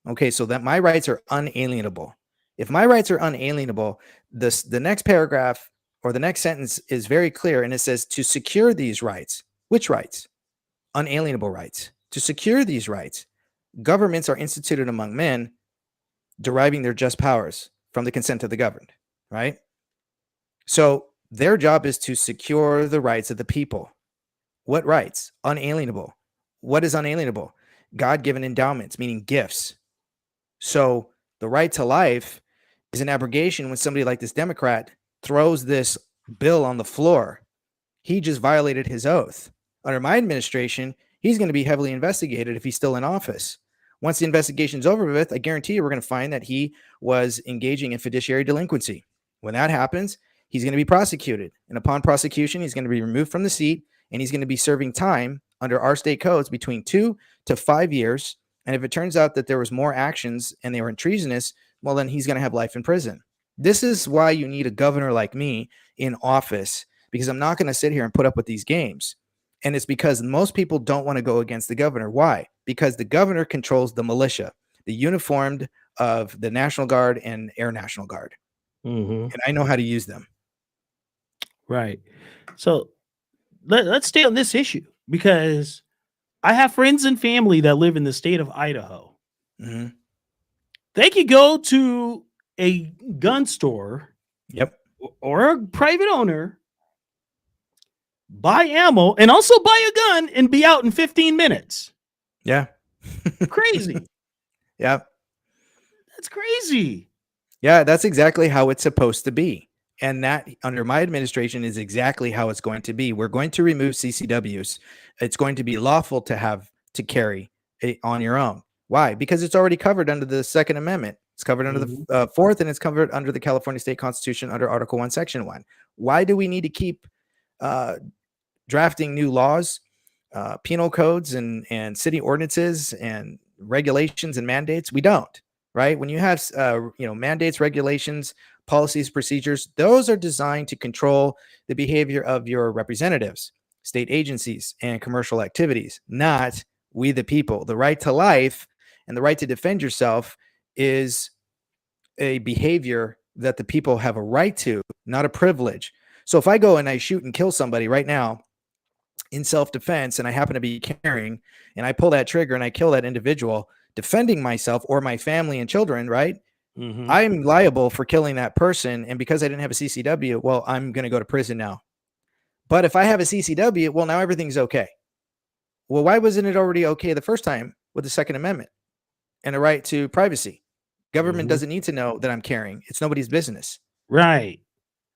Okay, so that my rights are unalienable. If my rights are unalienable, the next paragraph or the next sentence is very clear, and it says to secure these rights. Which rights? Unalienable rights. To secure these rights, governments are instituted among men, deriving their just powers from the consent of the governed, right? So their job is to secure the rights of the people. What rights? Unalienable. What is unalienable? God-given endowments, meaning gifts. So the right to life is an abrogation when somebody like this Democrat throws this bill on the floor. He just violated his oath. Under my administration, he's going to be heavily investigated if he's still in office. Once the investigation's over with, I guarantee you we're going to find that he was engaging in fiduciary delinquency. When that happens, he's going to be prosecuted. And upon prosecution, he's going to be removed from the seat, and he's going to be serving time under our state codes between 2 to 5 years. And if it turns out that there was more actions and they were treasonous, well, then he's going to have life in prison. This is why you need a governor like me in office, because I'm not going to sit here and put up with these games. And it's because most people don't want to go against the governor. Why? Because the governor controls the militia, the uniformed of the National Guard and Air National Guard. And I know how to use them. Right. So let's stay on this issue, because I have friends and family that live in the state of Idaho. They could go to a gun store, or a private owner, buy ammo, and also buy a gun and be out in 15 minutes. Yeah. Crazy. Yeah. That's crazy. Yeah, that's exactly how it's supposed to be. And that, under my administration, is exactly how it's going to be. We're going to remove CCWs. It's going to be lawful to carry on your own. Why? Because it's already covered under the Second Amendment. It's covered under the Fourth, and it's covered under the California State Constitution under Article 1, Section 1. Why do we need to keep drafting new laws, penal codes, and city ordinances and regulations and mandates? We don't. Right? When you have mandates, regulations, policies, procedures, those are designed to control the behavior of your representatives, state agencies, and commercial activities, not we the people. The right to life and the right to defend yourself is a behavior that the people have a right to, not a privilege. So if I go and I shoot and kill somebody right now in self-defense, and I happen to be carrying, and I pull that trigger and I kill that individual, defending myself or my family and children, right? I'm liable for killing that person. And because I didn't have a CCW, well, I'm going to go to prison now. But if I have a CCW, well, now everything's okay. Well, why wasn't it already okay the first time with the Second Amendment and a right to privacy? Government doesn't need to know that I'm carrying. It's nobody's business. Right.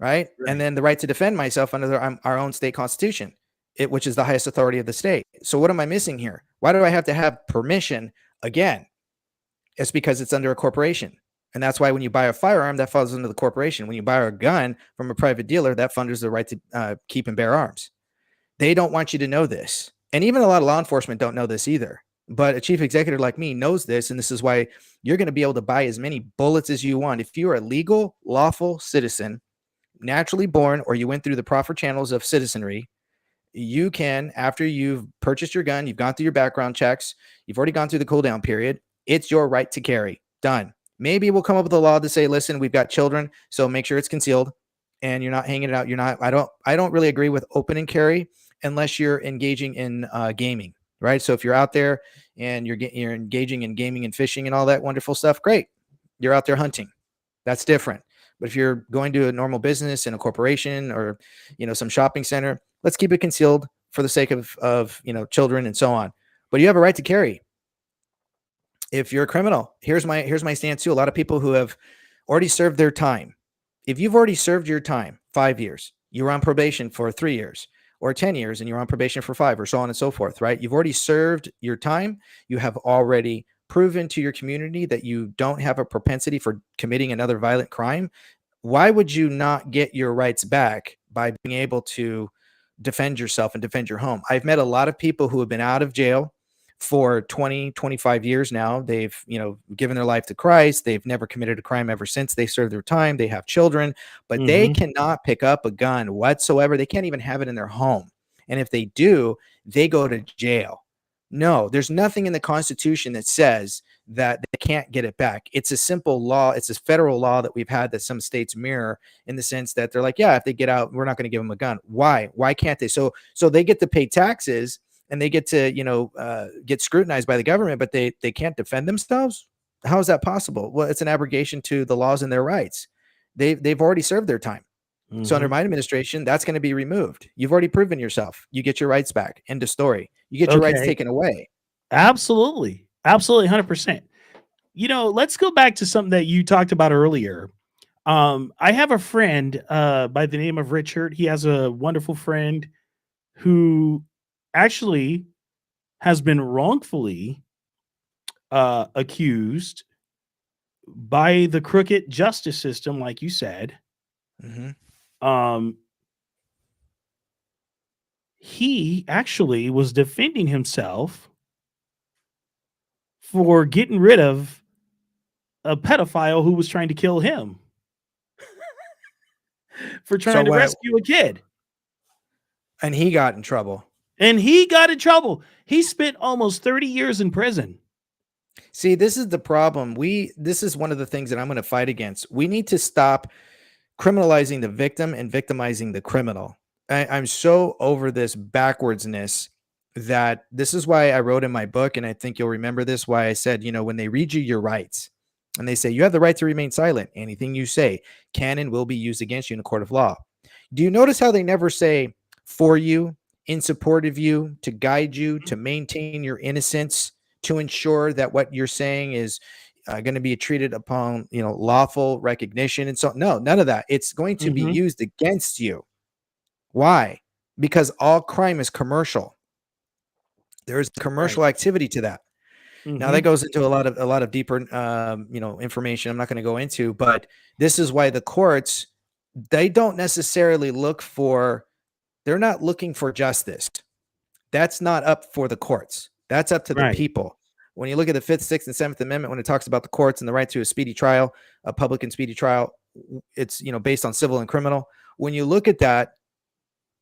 And then the right to defend myself under our own state constitution, which is the highest authority of the state. So what am I missing here? Why do I have to have permission again? It's because it's under a corporation. And that's why when you buy a firearm, that falls under the corporation. When you buy a gun from a private dealer, that funders the right to keep and bear arms. They don't want you to know this. And even a lot of law enforcement don't know this either. But a chief executive like me knows this. And this is why you're going to be able to buy as many bullets as you want. If you are a legal, lawful citizen, naturally born, or you went through the proper channels of citizenry, you can, after you've purchased your gun, you've gone through your background checks, you've already gone through the cool down period, it's your right to carry. Done. Maybe we'll come up with a law to say, listen, we've got children, so make sure it's concealed and you're not hanging it out. I don't really agree with open and carry unless you're engaging in gaming, right? So if you're out there and you're engaging in gaming and fishing and all that wonderful stuff, great. You're out there hunting. That's different. But if you're going to a normal business in a corporation or, some shopping center, let's keep it concealed for the sake of children and so on. But you have a right to carry. If you're a criminal, here's my stance too. A lot of people who have already served their time. If you've already served your time, 5 years, you were on probation for 3 years or 10 years and you're on probation for 5 or so on and so forth, right? You've already served your time. You have already proven to your community that you don't have a propensity for committing another violent crime. Why would you not get your rights back by being able to defend yourself and defend your home? I've met a lot of people who have been out of jail for 20, 25 years now. They've, given their life to Christ. They've never committed a crime ever since they served their time. They have children, but they cannot pick up a gun whatsoever. They can't even have it in their home. And if they do, they go to jail. No, there's nothing in the Constitution that says that they can't get it back. It's a simple law. It's a federal law that we've had that some states mirror in the sense that they're like, yeah, if they get out, we're not going to give them a gun. Why? Why can't they? So they get to pay taxes and they get to, get scrutinized by the government, but they can't defend themselves. How is that possible? Well, it's an abrogation to the laws and their rights. They've already served their time. So under my administration, that's going to be removed. You've already proven yourself. You get your rights back. End of story. You get your rights taken away. Absolutely. Absolutely. 100%. Let's go back to something that you talked about earlier. I have a friend by the name of Richard. He has a wonderful friend who actually has been wrongfully accused by the crooked justice system, like you said. He actually was defending himself for getting rid of a pedophile who was trying to kill him for trying to rescue a kid. And he got in trouble. He spent almost 30 years in prison. See, this is the problem. This is one of the things that I'm going to fight against. We need to stop criminalizing the victim and victimizing the criminal. I'm so over this backwardsness that this is why I wrote in my book, and I think you'll remember this, why I said, when they read you your rights and they say you have the right to remain silent, anything you say can and will be used against you in a court of law. Do you notice how they never say for you, in support of you, to guide you, to maintain your innocence, to ensure that what you're saying is going to be treated upon, lawful recognition? And so, no, none of that. It's going to be used against you. Why? Because all crime is commercial. There's commercial activity to that. Now that goes into a lot of deeper, information I'm not going to go into, but this is why the courts, they don't necessarily they're not looking for justice. That's not up for the courts. That's up to the people. When you look at the 5th, 6th, and 7th Amendment, when it talks about the courts and the right to a speedy trial, a public and speedy trial, it's, based on civil and criminal. When you look at that,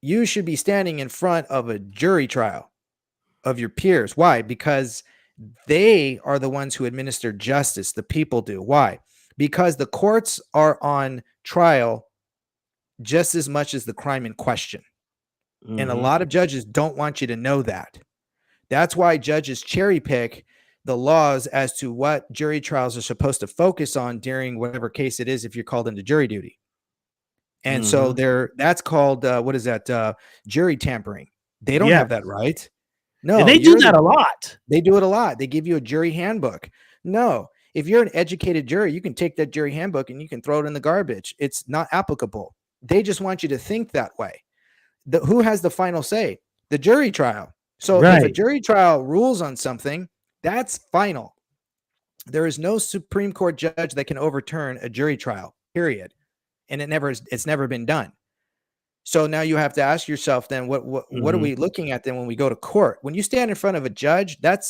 you should be standing in front of a jury trial of your peers. Why? Because they are the ones who administer justice. The people do. Why? Because the courts are on trial just as much as the crime in question. And a lot of judges don't want you to know that. That's why judges cherry pick the laws as to what jury trials are supposed to focus on during whatever case it is if you're called into jury duty. And so that's called, jury tampering. They don't have that right. No, and they do that a lot. They do it a lot. They give you a jury handbook. No, if you're an educated jury, you can take that jury handbook and you can throw it in the garbage. It's not applicable. They just want you to think that way. Who has the final say? The jury trial. So if a jury trial rules on something, that's final. There is no Supreme Court judge that can overturn a jury trial, period. And it's never been done. So now you have to ask yourself then, what are we looking at then when we go to court? When you stand in front of a judge, that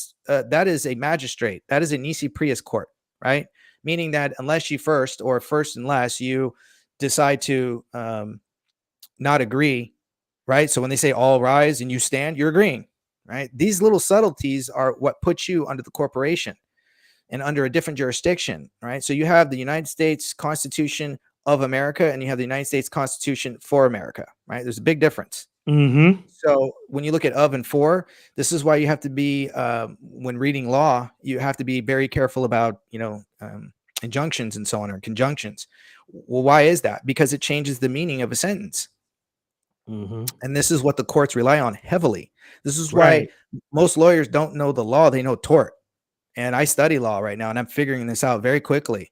is a magistrate. That is a nisi prius court, right? Meaning that unless you first and last, you decide to not agree, right? So when they say all rise and you stand, you're agreeing, right? These little subtleties are what puts you under the corporation and under a different jurisdiction, right? So you have the United States Constitution of America and you have the United States Constitution for America, right? There's a big difference. So when you look at of and for, this is why you have to be, when reading law, you have to be very careful about, injunctions and so on, or conjunctions. Well, why is that? Because it changes the meaning of a sentence. And this is what the courts rely on heavily. This is why most lawyers don't know the law. They know tort. And I study law right now and I'm figuring this out very quickly.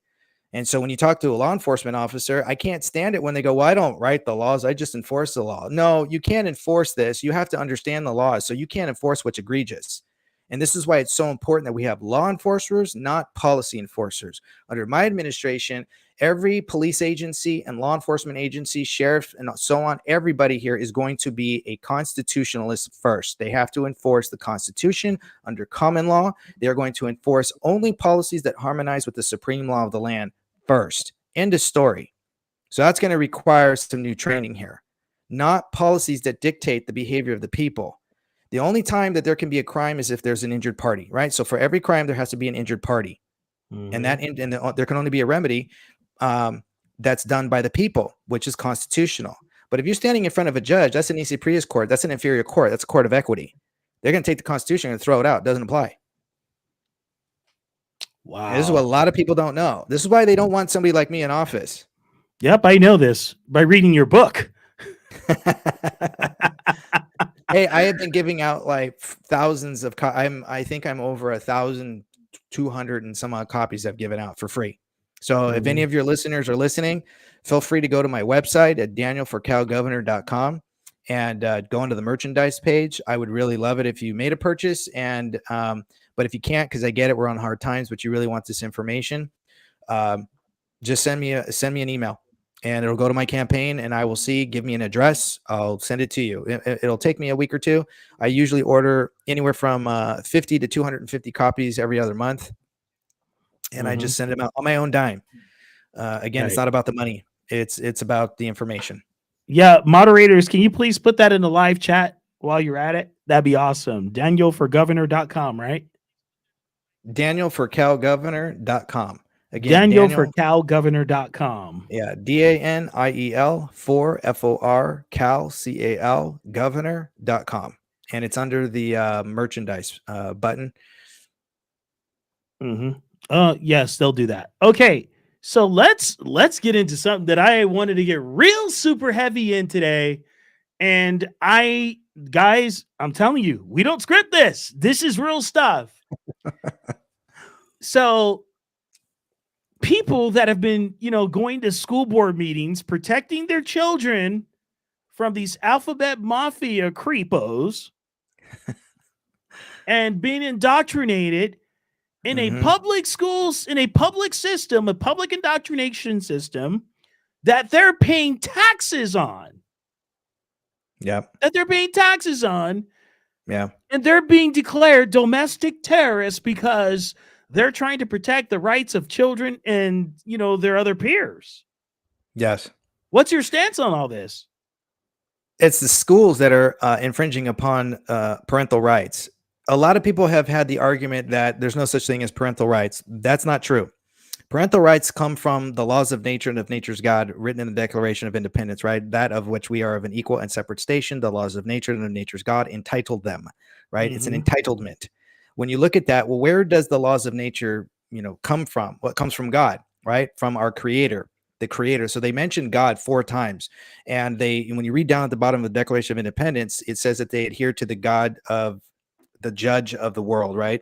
And so when you talk to a law enforcement officer, I can't stand it when they go, well, I don't write the laws. I just enforce the law. No, you can't enforce this. You have to understand the laws. So you can't enforce what's egregious. And this is why it's so important that we have law enforcers, not policy enforcers. Under my administration, every police agency and law enforcement agency, sheriff, and so on, everybody here is going to be a constitutionalist first. They have to enforce the Constitution under common law. They are going to enforce only policies that harmonize with the supreme law of the land first. End of story. So that's going to require some new training here, not policies that dictate the behavior of the people. The only time that there can be a crime is if there's an injured party, right? So for every crime, there has to be an injured party. And there can only be a remedy that's done by the people, which is constitutional. But if you're standing in front of a judge, that's an nisi prius court. That's an inferior court. That's a court of equity. They're going to take the Constitution and throw it out. It doesn't apply. Wow. This is what a lot of people don't know. This is why they don't want somebody like me in office. Yep, I know this by reading your book. Hey, I have been giving out like thousands of I think I'm over 1,200 and some odd copies I've given out for free. So if any of your listeners are listening, feel free to go to my website at danielforcalgovernor.com and go into the merchandise page. I would really love it if you made a purchase. And but if you can't, because I get it, we're on hard times, but you really want this information, just send me an email. And it'll go to my campaign and I will give me an address. I'll send it to you. It'll take me a week or two. I usually order anywhere from 50 to 250 copies every other month. And I just send them out on my own dime. Again, It's not about the money. It's about the information. Yeah. Moderators, can you please put that in the live chat while you're at it? That'd be awesome. DanielForGovernor.com, right? DanielForCalGovernor.com. Again, DanielForCalGovernor.com. Yeah, DANIEL for FOR Cal CAL Governor.com. And it's under the merchandise button. Yes, they'll do that. Okay, so let's get into something that I wanted to get real super heavy in today. And guys, I'm telling you, we don't script this. This is real stuff. So people that have been, going to school board meetings, protecting their children from these alphabet mafia creepos and being indoctrinated in a public schools, in a public system, a public indoctrination system that they're paying taxes on. Yep. That they're paying taxes on. Yeah. And they're being declared domestic terrorists because they're trying to protect the rights of children and, their other peers. Yes. What's your stance on all this? It's the schools that are infringing upon parental rights. A lot of people have had the argument that there's no such thing as parental rights. That's not true. Parental rights come from the laws of nature and of nature's God written in the Declaration of Independence, right? That of which we are of an equal and separate station. The laws of nature and of nature's God entitled them, right? It's an entitlement. When you look at that, well, where does the laws of nature, come from? Well, it comes from God, right? From our creator, the creator. So they mentioned God 4 times. And when you read down at the bottom of the Declaration of Independence, it says that they adhere to the God of the judge of the world, right?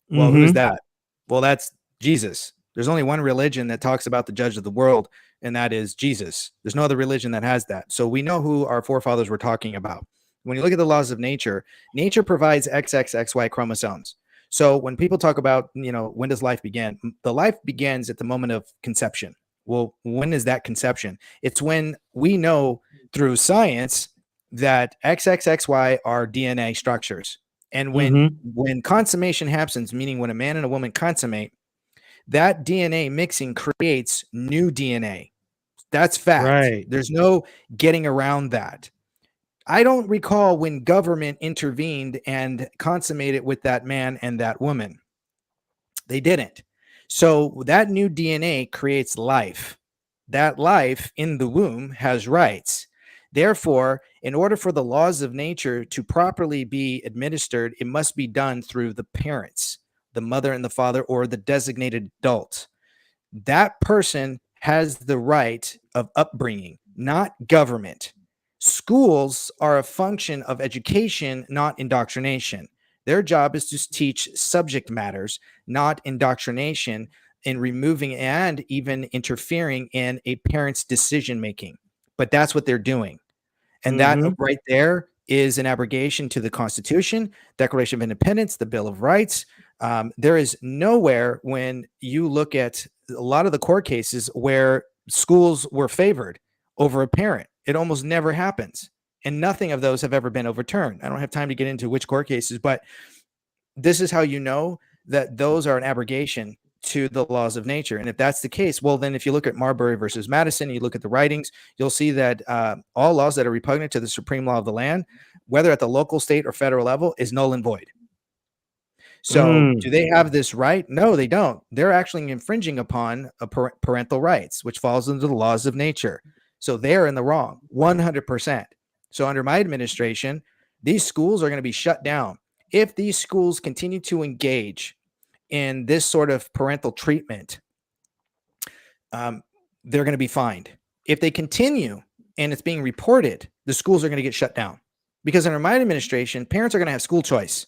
Well, who's that? Well, that's Jesus. There's only one religion that talks about the judge of the world, and that is Jesus. There's no other religion that has that. So we know who our forefathers were talking about. When you look at the laws of nature, nature provides XXXY chromosomes. So when people talk about, when does life begin? The life begins at the moment of conception. Well, when is that conception? It's when we know through science that XXXY are DNA structures. And when consummation happens, meaning when a man and a woman consummate, that DNA mixing creates new DNA. That's fact. Right. There's no getting around that. I don't recall when government intervened and consummated with that man and that woman. They didn't. So that new DNA creates life. That life in the womb has rights. Therefore, in order for the laws of nature to properly be administered, it must be done through the parents, the mother and the father, or the designated adult. That person has the right of upbringing, not government. Schools are a function of education, not indoctrination. Their job is to teach subject matters, not indoctrination in removing and even interfering in a parent's decision making. But that's what they're doing. And that right there is an abrogation to the Constitution, Declaration of Independence, the Bill of Rights. There is nowhere when you look at a lot of the court cases where schools were favored over a parent. It almost never happens. And nothing of those have ever been overturned. I don't have time to get into which court cases, but this is how you know that those are an abrogation to the laws of nature. And if that's the case, well, then if you look at Marbury versus Madison, you look at the writings, you'll see that all laws that are repugnant to the supreme law of the land, whether at the local, state, or federal level, is null and void. So do they have this right? No, they don't. They're actually infringing upon parental rights, which falls into the laws of nature. So they're in the wrong, 100%. So under my administration, these schools are going to be shut down. If these schools continue to engage in this sort of parental treatment, they're going to be fined. if they continue and it's being reported, the schools are going to get shut down. Because under my administration, parents are going to have school choice.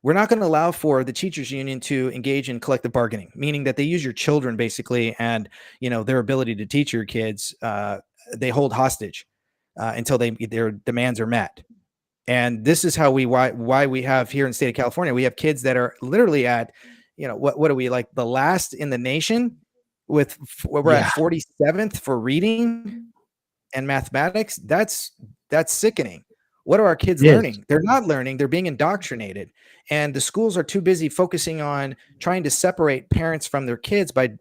We're not going to allow for the teachers union to engage in collective bargaining, meaning that they use your children basically, and their ability to teach your kids, they hold hostage until their demands are met. And this is how why we have here in the state of California, we have kids that are literally at, what are we, like the last in the nation with, we're at 47th for reading and mathematics. That's sickening. What are our kids learning? They're not learning. They're being indoctrinated. And the schools are too busy focusing on trying to separate parents from their kids by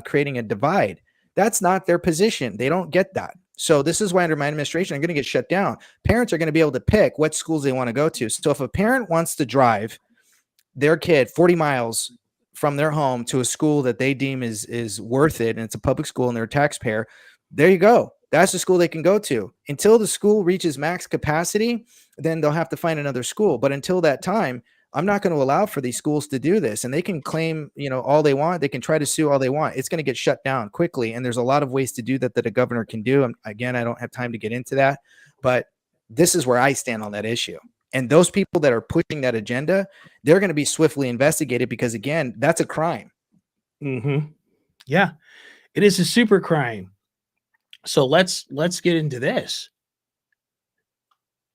creating a divide. That's not their position. They don't get that. So this is why under my administration, I'm going to get shut down. Parents are going to be able to pick what schools they want to go to. So if a parent wants to drive their kid 40 miles from their home to a school that they deem is worth it, and it's a public school and they're a taxpayer, there you go. That's the school they can go to. Until the school reaches max capacity, then they'll have to find another school. But until that time, I'm not going to allow for these schools to do this. And they can claim, all they want. They can try to sue all they want. It's going to get shut down quickly. And there's a lot of ways to do that a governor can do. And again, I don't have time to get into that. But this is where I stand on that issue. And those people that are pushing that agenda, they're going to be swiftly investigated because, again, that's a crime. Mm-hmm. Yeah, it is a super crime. So let's get into this.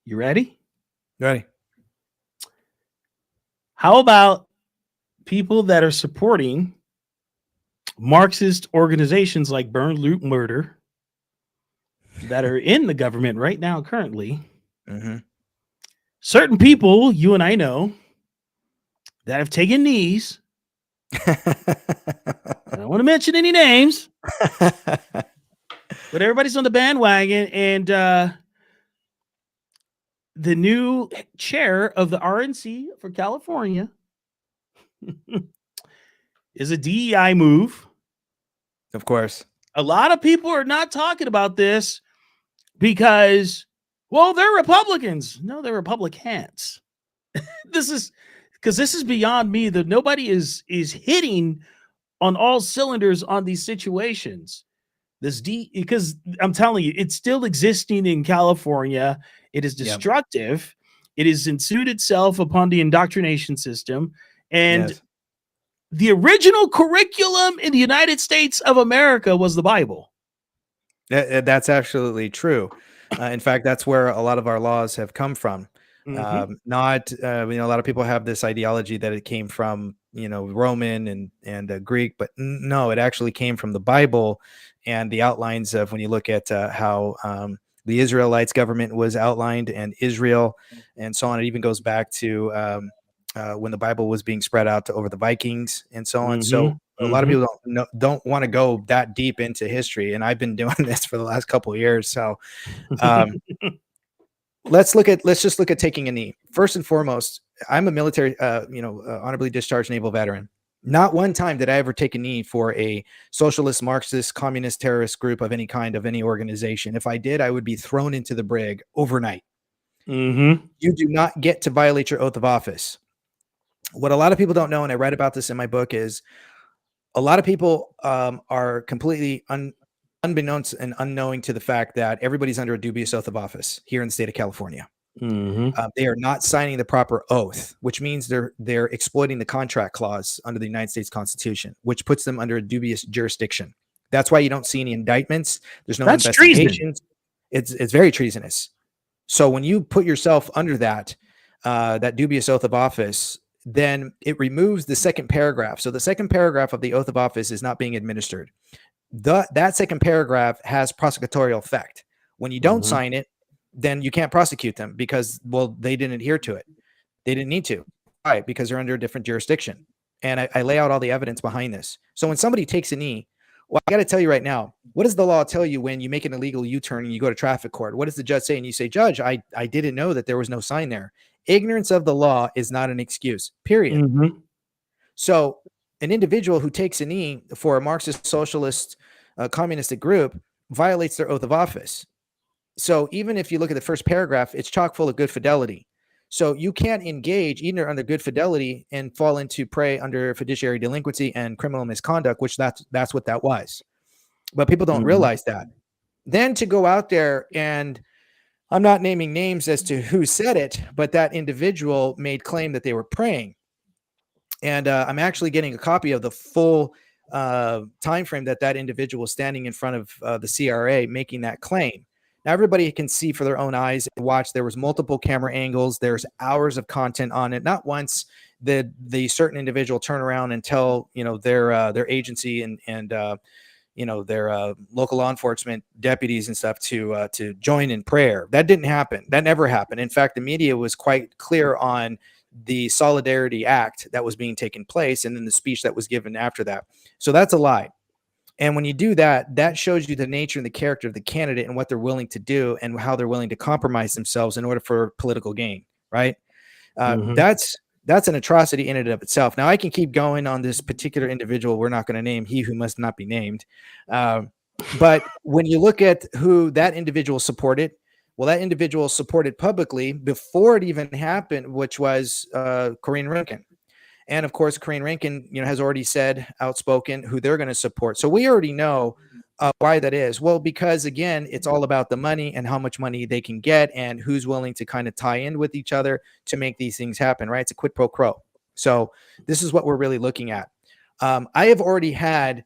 You ready? Ready. How about people that are supporting Marxist organizations like Burn, Loot, Murder that are in the government right now currently? Mm-hmm. Certain people, you and I know, that have taken knees. I don't want to mention any names. But everybody's on the bandwagon, and the new chair of the RNC for California is a DEI move. Of course. A lot of people are not talking about this because, well, they're Republicans. No, they're Republicans. This is beyond me that nobody is hitting on all cylinders on these situations. Because I'm telling you, it's still existing in California. It is destructive. It has ensued itself upon the indoctrination system. And the original curriculum in the United States of America was the Bible. That's absolutely true. In fact, that's where a lot of our laws have come from. Mm-hmm. A lot of people have this ideology that it came from, Roman and Greek, but no, it actually came from the Bible and the outlines of when you look at how the Israelites government was outlined and Israel and so on. It even goes back to when the Bible was being spread out to over the Vikings and so on. Mm-hmm. So a lot of people don't want to go that deep into history. And I've been doing this for the last couple of years. So let's just look at taking a knee. First and foremost, I'm a military, honorably discharged naval veteran. Not one time did I ever take a knee for a socialist, Marxist, communist, terrorist group of any kind, of any organization. If I did, I would be thrown into the brig overnight. Mm-hmm. You do not get to violate your oath of office. What a lot of people don't know, and I write about this in my book, is a lot of people are completely unbeknownst and unknowing to the fact that everybody's under a dubious oath of office here in the state of California. Mm-hmm. They are not signing the proper oath, which means they're exploiting the contract clause under the United States Constitution, which puts them under a dubious jurisdiction. That's why you don't see any indictments. There's no investigations. It's very treasonous. So when you put yourself under that dubious oath of office, then it removes the second paragraph. So the second paragraph of the oath of office is not being administered. That second paragraph has prosecutorial effect. When you don't sign it, then you can't prosecute them because, well, they didn't adhere to it. They didn't need to. Why? Because they're under a different jurisdiction. And I lay out all the evidence behind this. So when somebody takes a knee, well, I got to tell you right now, what does the law tell you when you make an illegal U-turn and you go to traffic court? What does the judge say? And you say, Judge, I didn't know that there was no sign there. Ignorance of the law is not an excuse, period. Mm-hmm. So an individual who takes a knee for a Marxist, socialist, communistic group violates their oath of office. So even if you look at the first paragraph, it's chock full of good fidelity. So you can't engage either under good fidelity and fall into prey under fiduciary delinquency and criminal misconduct, which that's what that was. But people don't realize that. then to go out there, and I'm not naming names as to who said it, but that individual made claim that they were praying. And I'm actually getting a copy of the full time frame that individual was standing in front of the CRA making that claim. Now everybody can see for their own eyes and watch. There was multiple camera angles. There's hours of content on it. Not once did the certain individual turn around and tell their agency and their local law enforcement deputies and stuff to join in prayer. That didn't happen. That never happened. In fact, the media was quite clear on the solidarity act that was being taken place, and then the speech that was given after that. So that's a lie. And when you do that, that shows you the nature and the character of the candidate and what they're willing to do and how they're willing to compromise themselves in order for political gain, right? That's an atrocity in and of itself. Now, I can keep going on this particular individual we're not going to name, he who must not be named. But when you look at who that individual supported, well, that individual supported publicly before it even happened, which was Corinne Rankin. And of course, Corinne Rankin, has already said outspoken who they're going to support. So we already know why that is. Well, because again, it's all about the money and how much money they can get and who's willing to kind of tie in with each other to make these things happen, right? It's a quid pro quo. So this is what we're really looking at. I have already had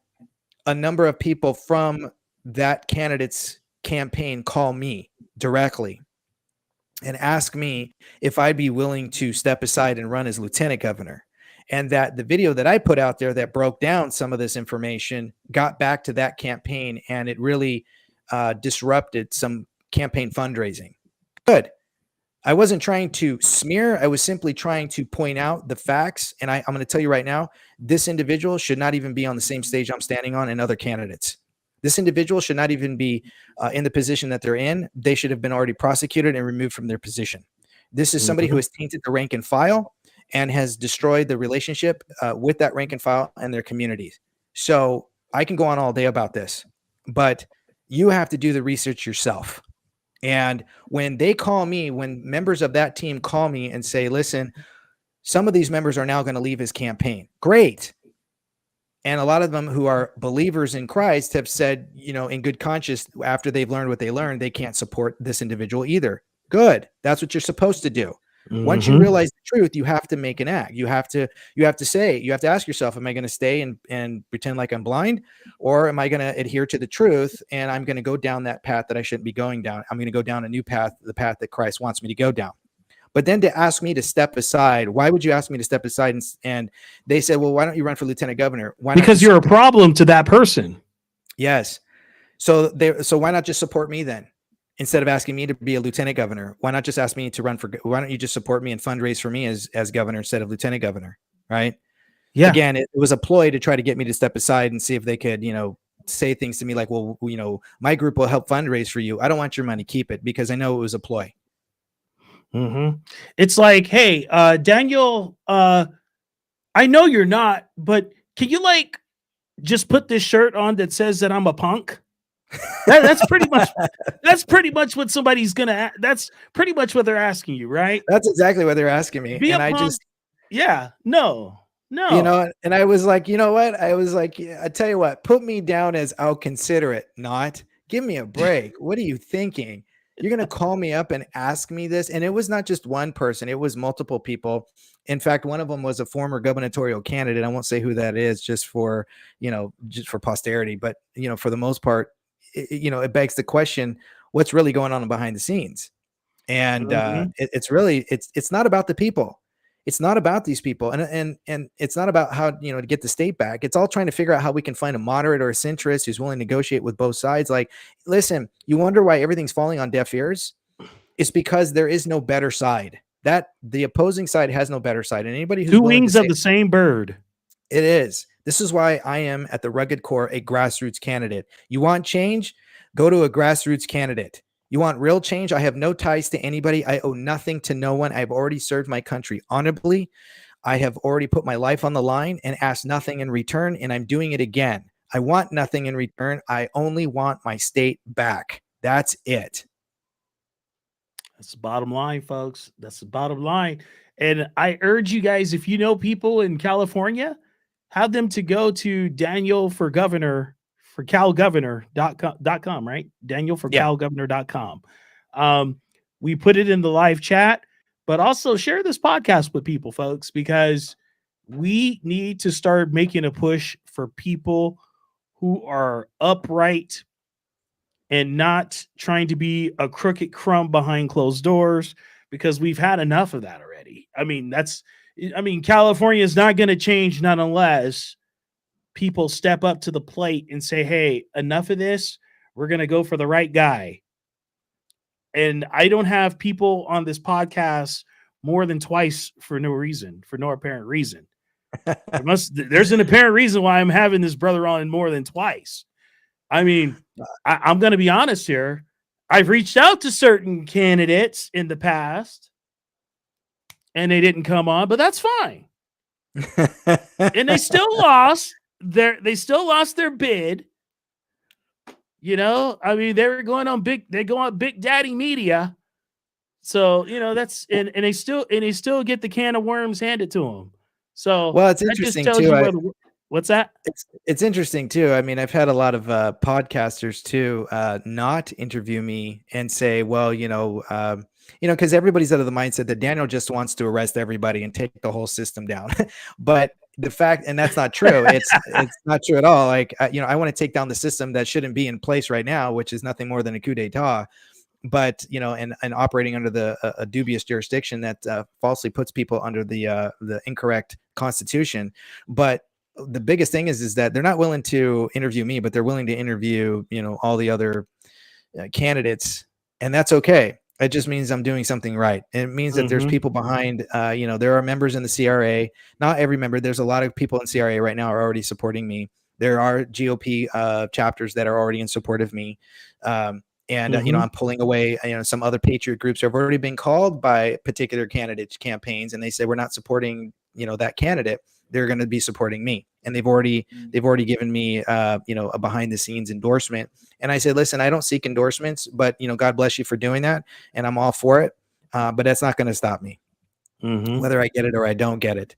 a number of people from that candidate's campaign call me directly and ask me if I'd be willing to step aside and run as lieutenant governor. And that the video that I put out there that broke down some of this information got back to that campaign, and it really disrupted some campaign fundraising. Good. I wasn't trying to smear. I was simply trying to point out the facts. And I'm going to tell you right now, this individual should not even be on the same stage I'm standing on and other candidates. This individual should not even be in the position that they're in. They should have been already prosecuted and removed from their position. This is somebody who has tainted the rank and file and has destroyed the relationship with that rank and file and their communities. So I can go on all day about this, but you have to do the research yourself. And when they call me, when members of that team call me and say, listen, some of these members are now going to leave his campaign. Great. And a lot of them who are believers in Christ have said, in good conscience, after they've learned what they learned, they can't support this individual either. Good. That's what you're supposed to do. Once you realize the truth, you have to make an act. You have to ask yourself, am I going to stay and pretend like I'm blind, or am I going to adhere to the truth? And I'm going to go down that path that I shouldn't be going down. I'm going to go down a new path, the path that Christ wants me to go down. But then to ask me to step aside, why would you ask me to step aside? And they said, well, why don't you run for lieutenant governor? Why because you're a problem to that person. Yes. So why not just support me then? Instead of asking me to be a lieutenant governor, why not just ask me to run for? Why don't you just support me and fundraise for me as governor instead of lieutenant governor? Right? Yeah. Again, it was a ploy to try to get me to step aside and see if they could, say things to me like, well, my group will help fundraise for you. I don't want your money. Keep it, because I know it was a ploy. It's like, hey, Daniel, I know you're not, but can you just put this shirt on that says that I'm a punk? That's pretty much what somebody's gonna. That's pretty much what they're asking you, right? That's exactly what they're asking me. And I just, no. And I was like, you know what? I was like, I tell you what, put me down as I'll consider it. Not give me a break. What are you thinking? You're going to call me up and ask me this? And it was not just one person. It was multiple people. In fact, one of them was a former gubernatorial candidate. I won't say who that is just for posterity. But, for the most part, it begs the question, what's really going on behind the scenes? And it's not about the people. It's not about these people. And it's not about how, to get the state back. It's all trying to figure out how we can find a moderate or a centrist who's willing to negotiate with both sides. Like, listen, you wonder why everything's falling on deaf ears? It's because there is no better side. That the opposing side has no better side. And anybody who's two wings of the same bird. It is. This is why I am at the rugged core a grassroots candidate. You want change? Go to a grassroots candidate. You want real change? I have no ties to anybody. I owe nothing to no one. I've already served my country honorably. I have already put my life on the line and asked nothing in return, and I'm doing it again. I want nothing in return. I only want my state back. That's it. That's the bottom line, folks. That's the bottom line. And I urge you guys, if you know people in California, have them to go to Daniel for Governor for calgovernor.com, right? Daniel for calgovernor.com. We put it in the live chat, but also share this podcast with people, folks, because we need to start making a push for people who are upright and not trying to be a crooked crumb behind closed doors, because we've had enough of that already. California is not going to change, not unless people step up to the plate and say, hey, enough of this. We're going to go for the right guy. And I don't have people on this podcast more than twice for no apparent reason. There's an apparent reason why I'm having this brother on more than twice. I mean, I'm going to be honest here. I've reached out to certain candidates in the past and they didn't come on, but that's fine. And they still lost their bid. You know, I mean, they go on Big Daddy Media. So, you know, that's and they still get the can of worms handed to them. So, well, it's interesting too. What's that? It's interesting too. I mean, I've had a lot of podcasters too not interview me and say, well, because everybody's out of the mindset that Daniel just wants to arrest everybody and take the whole system down. But the fact, and that's not true. It's not true at all. Like, I want to take down the system that shouldn't be in place right now, which is nothing more than a coup d'etat. But, and operating under a dubious jurisdiction that falsely puts people under the incorrect constitution. But the biggest thing is that they're not willing to interview me, but they're willing to interview, all the other candidates. And that's okay. It just means I'm doing something right. And it means that there's people behind, there are members in the CRA, not every member. There's a lot of people in CRA right now are already supporting me. There are GOP chapters that are already in support of me. I'm pulling away, some other patriot groups have already been called by particular candidates campaigns. And they say, we're not supporting, that candidate. They're going to be supporting me. And they've already given me, a behind the scenes endorsement. And I said, listen, I don't seek endorsements, but, God bless you for doing that. And I'm all for it. But that's not going to stop me, whether I get it or I don't get it.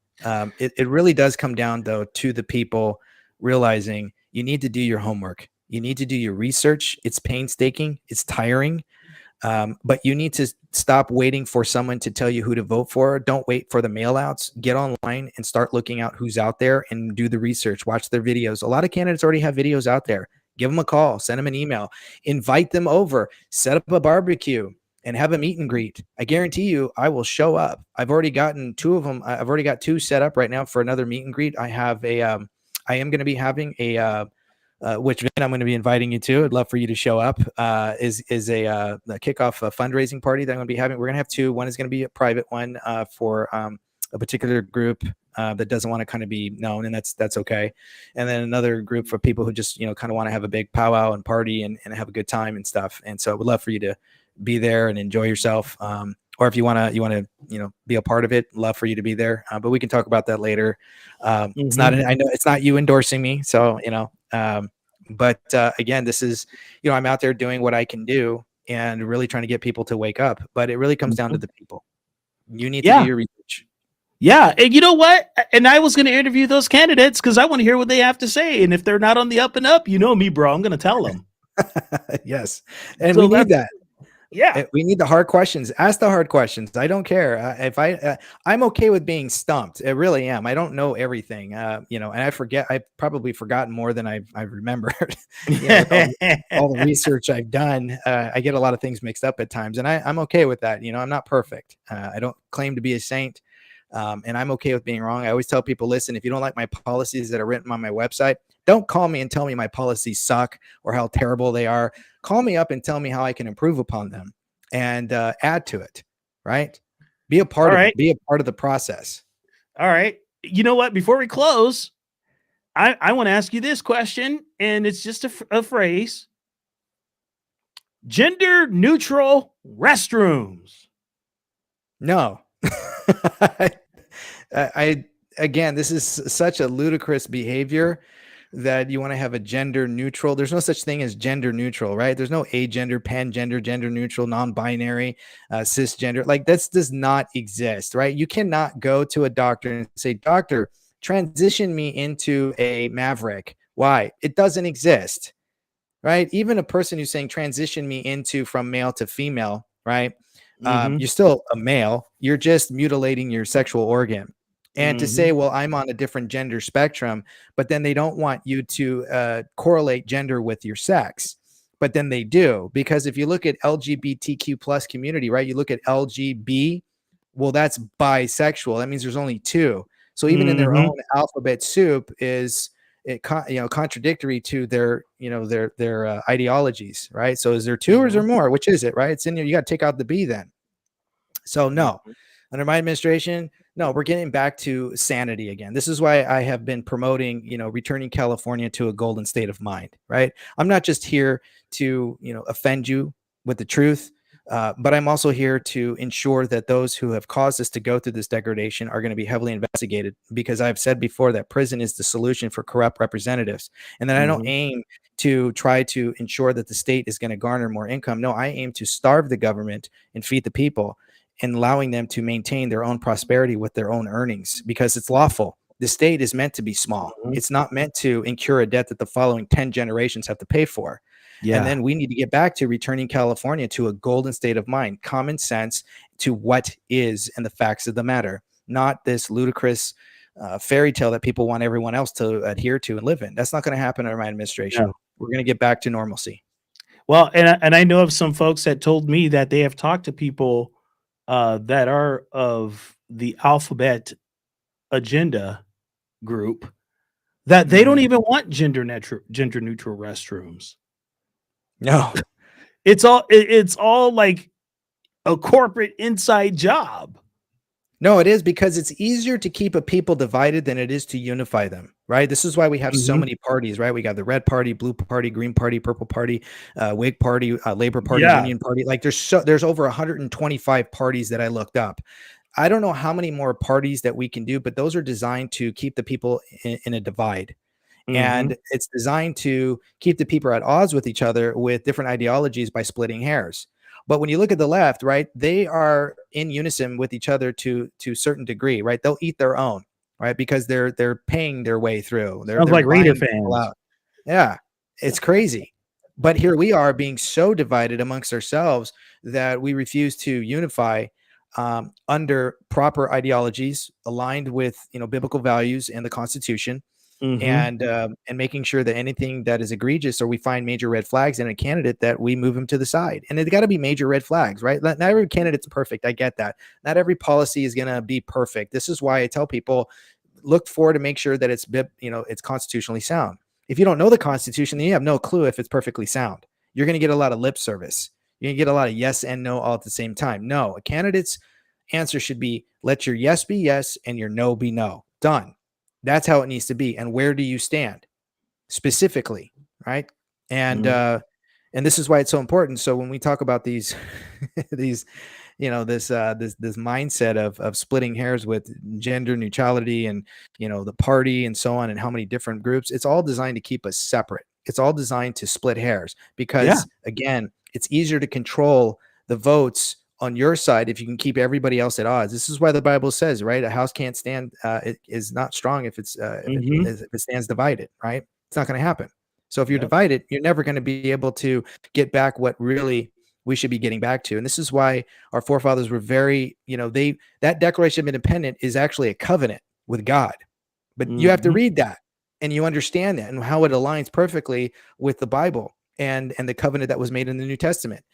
It really does come down, though, to the people realizing you need to do your homework. You need to do your research. It's painstaking. It's tiring. But you need to stop waiting for someone to tell you who to vote for. Don't wait for the mail outs. Get online and start looking out who's out there and do the research. Watch their videos. A lot of candidates already have videos out there. Give them a call, send them an email, invite them over, set up a barbecue and have a meet and greet. I guarantee you I will show up. I've already gotten 2 of them. I've already got 2 set up right now for another meet and greet. I have I am going to be having which Vin, I'm going to be inviting you to. I'd love for you to show up. Is a kickoff fundraising party that I'm going to be having. We're going to have 2. One is going to be a private one for a particular group that doesn't want to kind of be known, and that's okay. And then another group for people who just kind of want to have a big powwow and party and have a good time and stuff. And so I would love for you to be there and enjoy yourself. Or if you want to be a part of it, love for you to be there. But we can talk about that later. It's not. I know it's not you endorsing me, so But again, this is, I'm out there doing what I can do and really trying to get people to wake up. But it really comes down to the people. You need to do your research. Yeah. And you know what? And I was going to interview those candidates because I want to hear what they have to say. And if they're not on the up and up, me, bro, I'm going to tell them. Yes. And we need that. Yeah. We need the hard questions. Ask the hard questions. I don't care. I'm okay with being stumped. I really am. I don't know everything, and I forget. I've probably forgotten more than I've remembered. All the research I've done, I get a lot of things mixed up at times, and I'm okay with that. I'm not perfect. I don't claim to be a saint, and I'm okay with being wrong. I always tell people, listen, if you don't like my policies that are written on my website, don't call me and tell me my policies suck or how terrible they are. Call me up and tell me how I can improve upon them and add to it, right? Be a part of it. Be a part of the process. All right. You know what? Before we close, I want to ask you this question, and it's just a phrase. Gender neutral restrooms. No. Again, this is such a ludicrous behavior that you want to have a gender neutral. There's no such thing as gender neutral, right? There's no agender, pangender, gender neutral, non-binary, cisgender. Like this does not exist, right? You cannot go to a doctor and say, doctor, transition me into a maverick Why? It doesn't exist, right? Even a person who's saying transition me into from male to female, right? You're still a male. You're just mutilating your sexual organ. And to say, well, I'm on a different gender spectrum, but then they don't want you to correlate gender with your sex. But then they do, because if you look at LGBTQ plus community, right? You look at LGB, well, that's bisexual. That means there's only two. So even in their own alphabet soup is contradictory to their ideologies, right? So is there two or is there more? Which is it, right? It's in there. You got to take out the B then. So no, under my administration, no, we're getting back to sanity again. This is why I have been promoting, returning California to a golden state of mind, right? I'm not just here to, offend you with the truth, but I'm also here to ensure that those who have caused us to go through this degradation are going to be heavily investigated, because I've said before that prison is the solution for corrupt representatives. And that I don't aim to try to ensure that the state is going to garner more income. No, I aim to starve the government and feed the people, and allowing them to maintain their own prosperity with their own earnings, because it's lawful. The state is meant to be small. It's not meant to incur a debt that the following 10 generations have to pay for. Yeah. And then we need to get back to returning California to a golden state of mind, common sense to what is and the facts of the matter, not this ludicrous fairy tale that people want everyone else to adhere to and live in. That's not going to happen under my administration. No. We're going to get back to normalcy. Well, and I know of some folks that told me that they have talked to people that are of the alphabet agenda group, that they don't even want gender neutral restrooms. No, it's all like a corporate inside job. No, it is, because it's easier to keep a people divided than it is to unify them, right? This is why we have so many parties, right? We got the red party, blue party, green party, purple party, Whig party, Labor party, Union party. Like there's over 125 parties that I looked up. I don't know how many more parties that we can do, but those are designed to keep the people in a divide. And it's designed to keep the people at odds with each other with different ideologies by splitting hairs. But when you look at the left, right, they are in unison with each other to a certain degree, right? They'll eat their own, right? Because they're paying their way through. They're like Raider fans. Yeah, it's crazy. But here we are being so divided amongst ourselves that we refuse to unify under proper ideologies aligned with biblical values and the Constitution. And making sure that anything that is egregious or we find major red flags in a candidate, that we move them to the side. And it's got to be major red flags, right? Not every candidate's perfect. I get that. Not every policy is going to be perfect. This is why I tell people, look for to make sure that it's constitutionally sound. If you don't know the Constitution, then you have no clue if it's perfectly sound. You're going to get a lot of lip service. You're going to get a lot of yes and no all at the same time. No, a candidate's answer should be, let your yes be yes and your no be no. Done. That's how it needs to be. And where do you stand specifically? Right. And this is why it's so important. So when we talk about these, this mindset of splitting hairs with gender neutrality and, the party and so on, and how many different groups, it's all designed to keep us separate. It's all designed to split hairs because again, it's easier to control the votes on your side if you can keep everybody else at odds. This is why the Bible says, right, a house can't stand, it is not strong if it's if it stands divided, right? It's not going to happen. So if you're divided, you're never going to be able to get back what really we should be getting back to. And this is why our forefathers were very, that Declaration of Independence is actually a covenant with God. But you have to read that and you understand that and how it aligns perfectly with the Bible and the covenant that was made in the New Testament.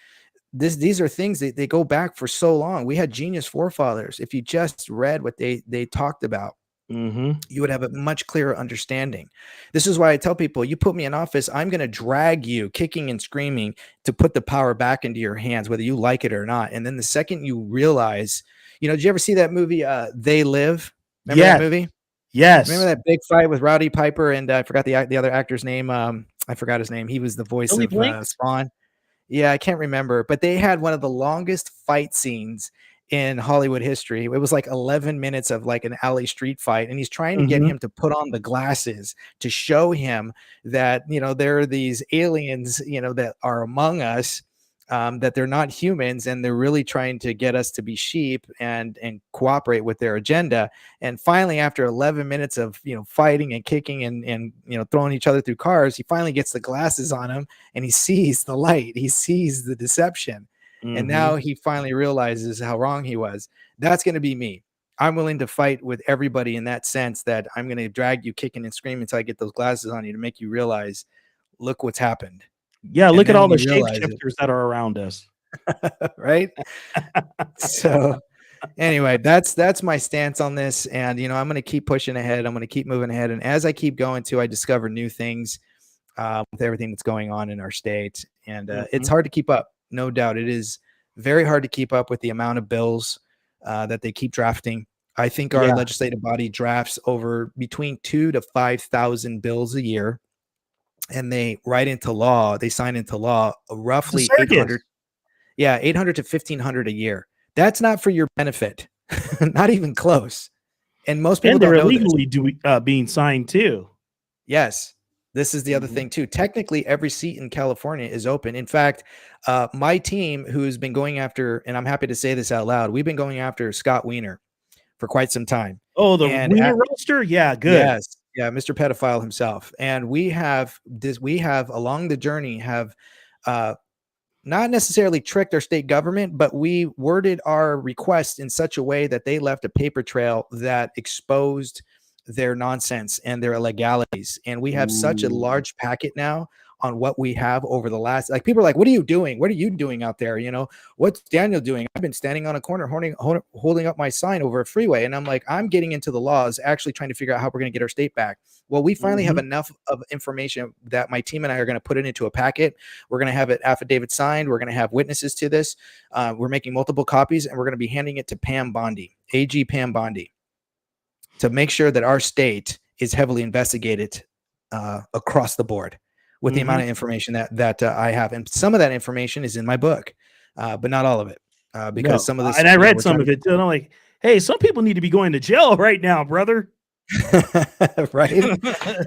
These are things that they go back for so long. We had genius forefathers. If you just read what they talked about, you would have a much clearer understanding. This is why I tell people, you put me in office, I'm going to drag you kicking and screaming to put the power back into your hands, whether you like it or not. And then the second you realize, did you ever see that movie, They Live? Remember that movie? Yes. Remember that big fight with Rowdy Piper and I forgot the other actor's name. I forgot his name. He was the voice of Spawn. Yeah, I can't remember, but they had one of the longest fight scenes in Hollywood history. It was like 11 minutes of like an alley street fight. And he's trying to get him to put on the glasses to show him that, there are these aliens, that are among us that they're not humans and they're really trying to get us to be sheep and cooperate with their agenda. And finally, after 11 minutes of fighting and kicking and throwing each other through cars, he finally gets the glasses on him and he sees the light. He sees the deception. And now he finally realizes how wrong he was. That's going to be me. I'm willing to fight with everybody in that sense, that I'm going to drag you kicking and screaming until I get those glasses on you to make you realize, look what's happened. Yeah, And look at then all the you realize it. shapeshifters that are around us. Right? So anyway, that's my stance on this. And I'm going to keep pushing ahead. I'm going to keep moving ahead. And as I keep going I discover new things with everything that's going on in our state. And it's hard to keep up. No doubt. It is very hard to keep up with the amount of bills that they keep drafting. I think our legislative body drafts over between 2,000 to 5,000 bills a year. And they write into law, they sign into law roughly 800 to 1,500 a year. That's not for your benefit, not even close. And most people they're don't know illegally being signed too. Yes, this is the other thing too. Technically, every seat in California is open. In fact, my team, who's been going after, and I'm happy to say this out loud, we've been going after Scott Wiener for quite some time. Oh, the Wiener roaster? Yeah, good. Yes. Yeah, Mr. Pedophile himself. And we have along the journey have not necessarily tricked our state government, but we worded our request in such a way that they left a paper trail that exposed their nonsense and their illegalities. And we have such a large packet now on what we have over the last, like, people are like, what are you doing? What are you doing out there? What's Daniel doing? I've been standing on a corner holding up my sign over a freeway. And I'm like, I'm getting into the laws, actually trying to figure out how we're going to get our state back. Well, we finally have enough of information that my team and I are going to put it into a packet. We're going to have it affidavit signed. We're going to have witnesses to this. We're making multiple copies, and we're going to be handing it to Pam Bondi, AG Pam Bondi, to make sure that our state is heavily investigated across the board with the amount of information that I have. And some of that information is in my book, but not all of it, because some of this, and I read some of it too, and I'm like, hey, some people need to be going to jail right now, brother. Right?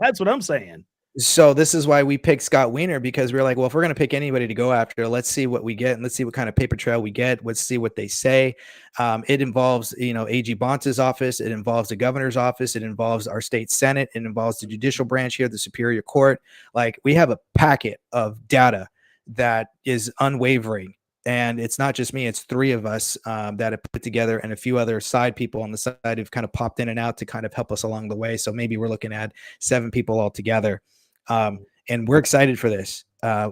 That's what I'm saying. So this is why we picked Scott Wiener, because we're like, well, if we're going to pick anybody to go after, let's see what we get, and let's see what kind of paper trail we get. Let's see what they say. It involves, AG Bonta's office. It involves the governor's office. It involves our state Senate. It involves the judicial branch here, the Superior Court. Like, we have a packet of data that is unwavering. And it's not just me, it's three of us that have put together, and a few other side people on the side who've kind of popped in and out to kind of help us along the way. So maybe we're looking at 7 people altogether. And we're excited for this.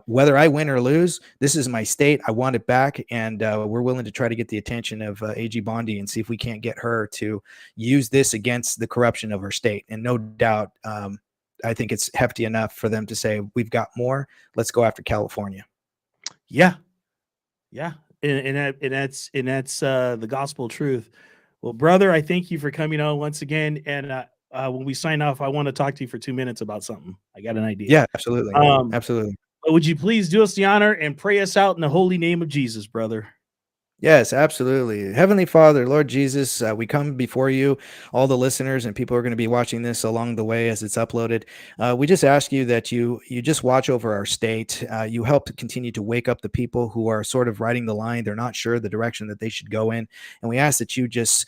Whether I win or lose, this is my state. I want it back. And we're willing to try to get the attention of AG Bondi and see if we can't get her to use this against the corruption of her state. And no doubt, I think it's hefty enough for them to say, we've got more. Let's go after California. Yeah. Yeah. And that's the gospel truth. Well, brother, I thank you for coming on once again. And when we sign off, I want to talk to you for 2 minutes about something. I got an idea. Yeah, absolutely. Absolutely. Would you please do us the honor and pray us out in the holy name of Jesus, brother? Yes, absolutely. Heavenly Father, Lord Jesus, we come before you, all the listeners and people who are going to be watching this along the way as it's uploaded. We just ask you that you just watch over our state. You help to continue to wake up the people who are sort of riding the line. They're not sure the direction that they should go in. And we ask that you just,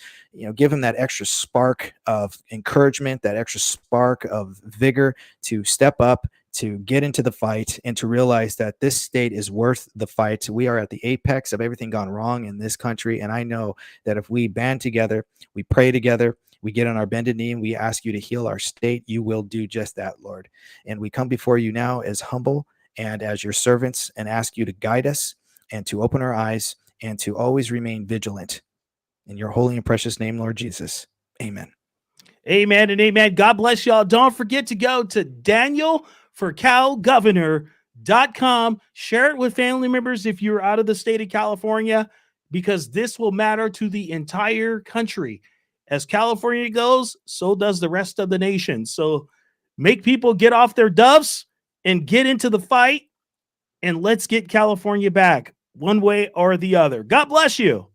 give them that extra spark of encouragement, that extra spark of vigor to step up, to get into the fight, and to realize that this state is worth the fight. We are at the apex of everything gone wrong in this country. And I know that if we band together, we pray together, we get on our bended knee, and we ask you to heal our state, you will do just that, Lord. And we come before you now as humble and as your servants and ask you to guide us and to open our eyes and to always remain vigilant. In your holy and precious name, Lord Jesus. Amen. Amen and amen. God bless y'all. Don't forget to go to DanielForCalGovernor.com. Share it with family members if you're out of the state of California, because this will matter to the entire country. As California goes, so does the rest of the nation. So make people get off their doves and get into the fight, and let's get California back one way or the other. God bless you.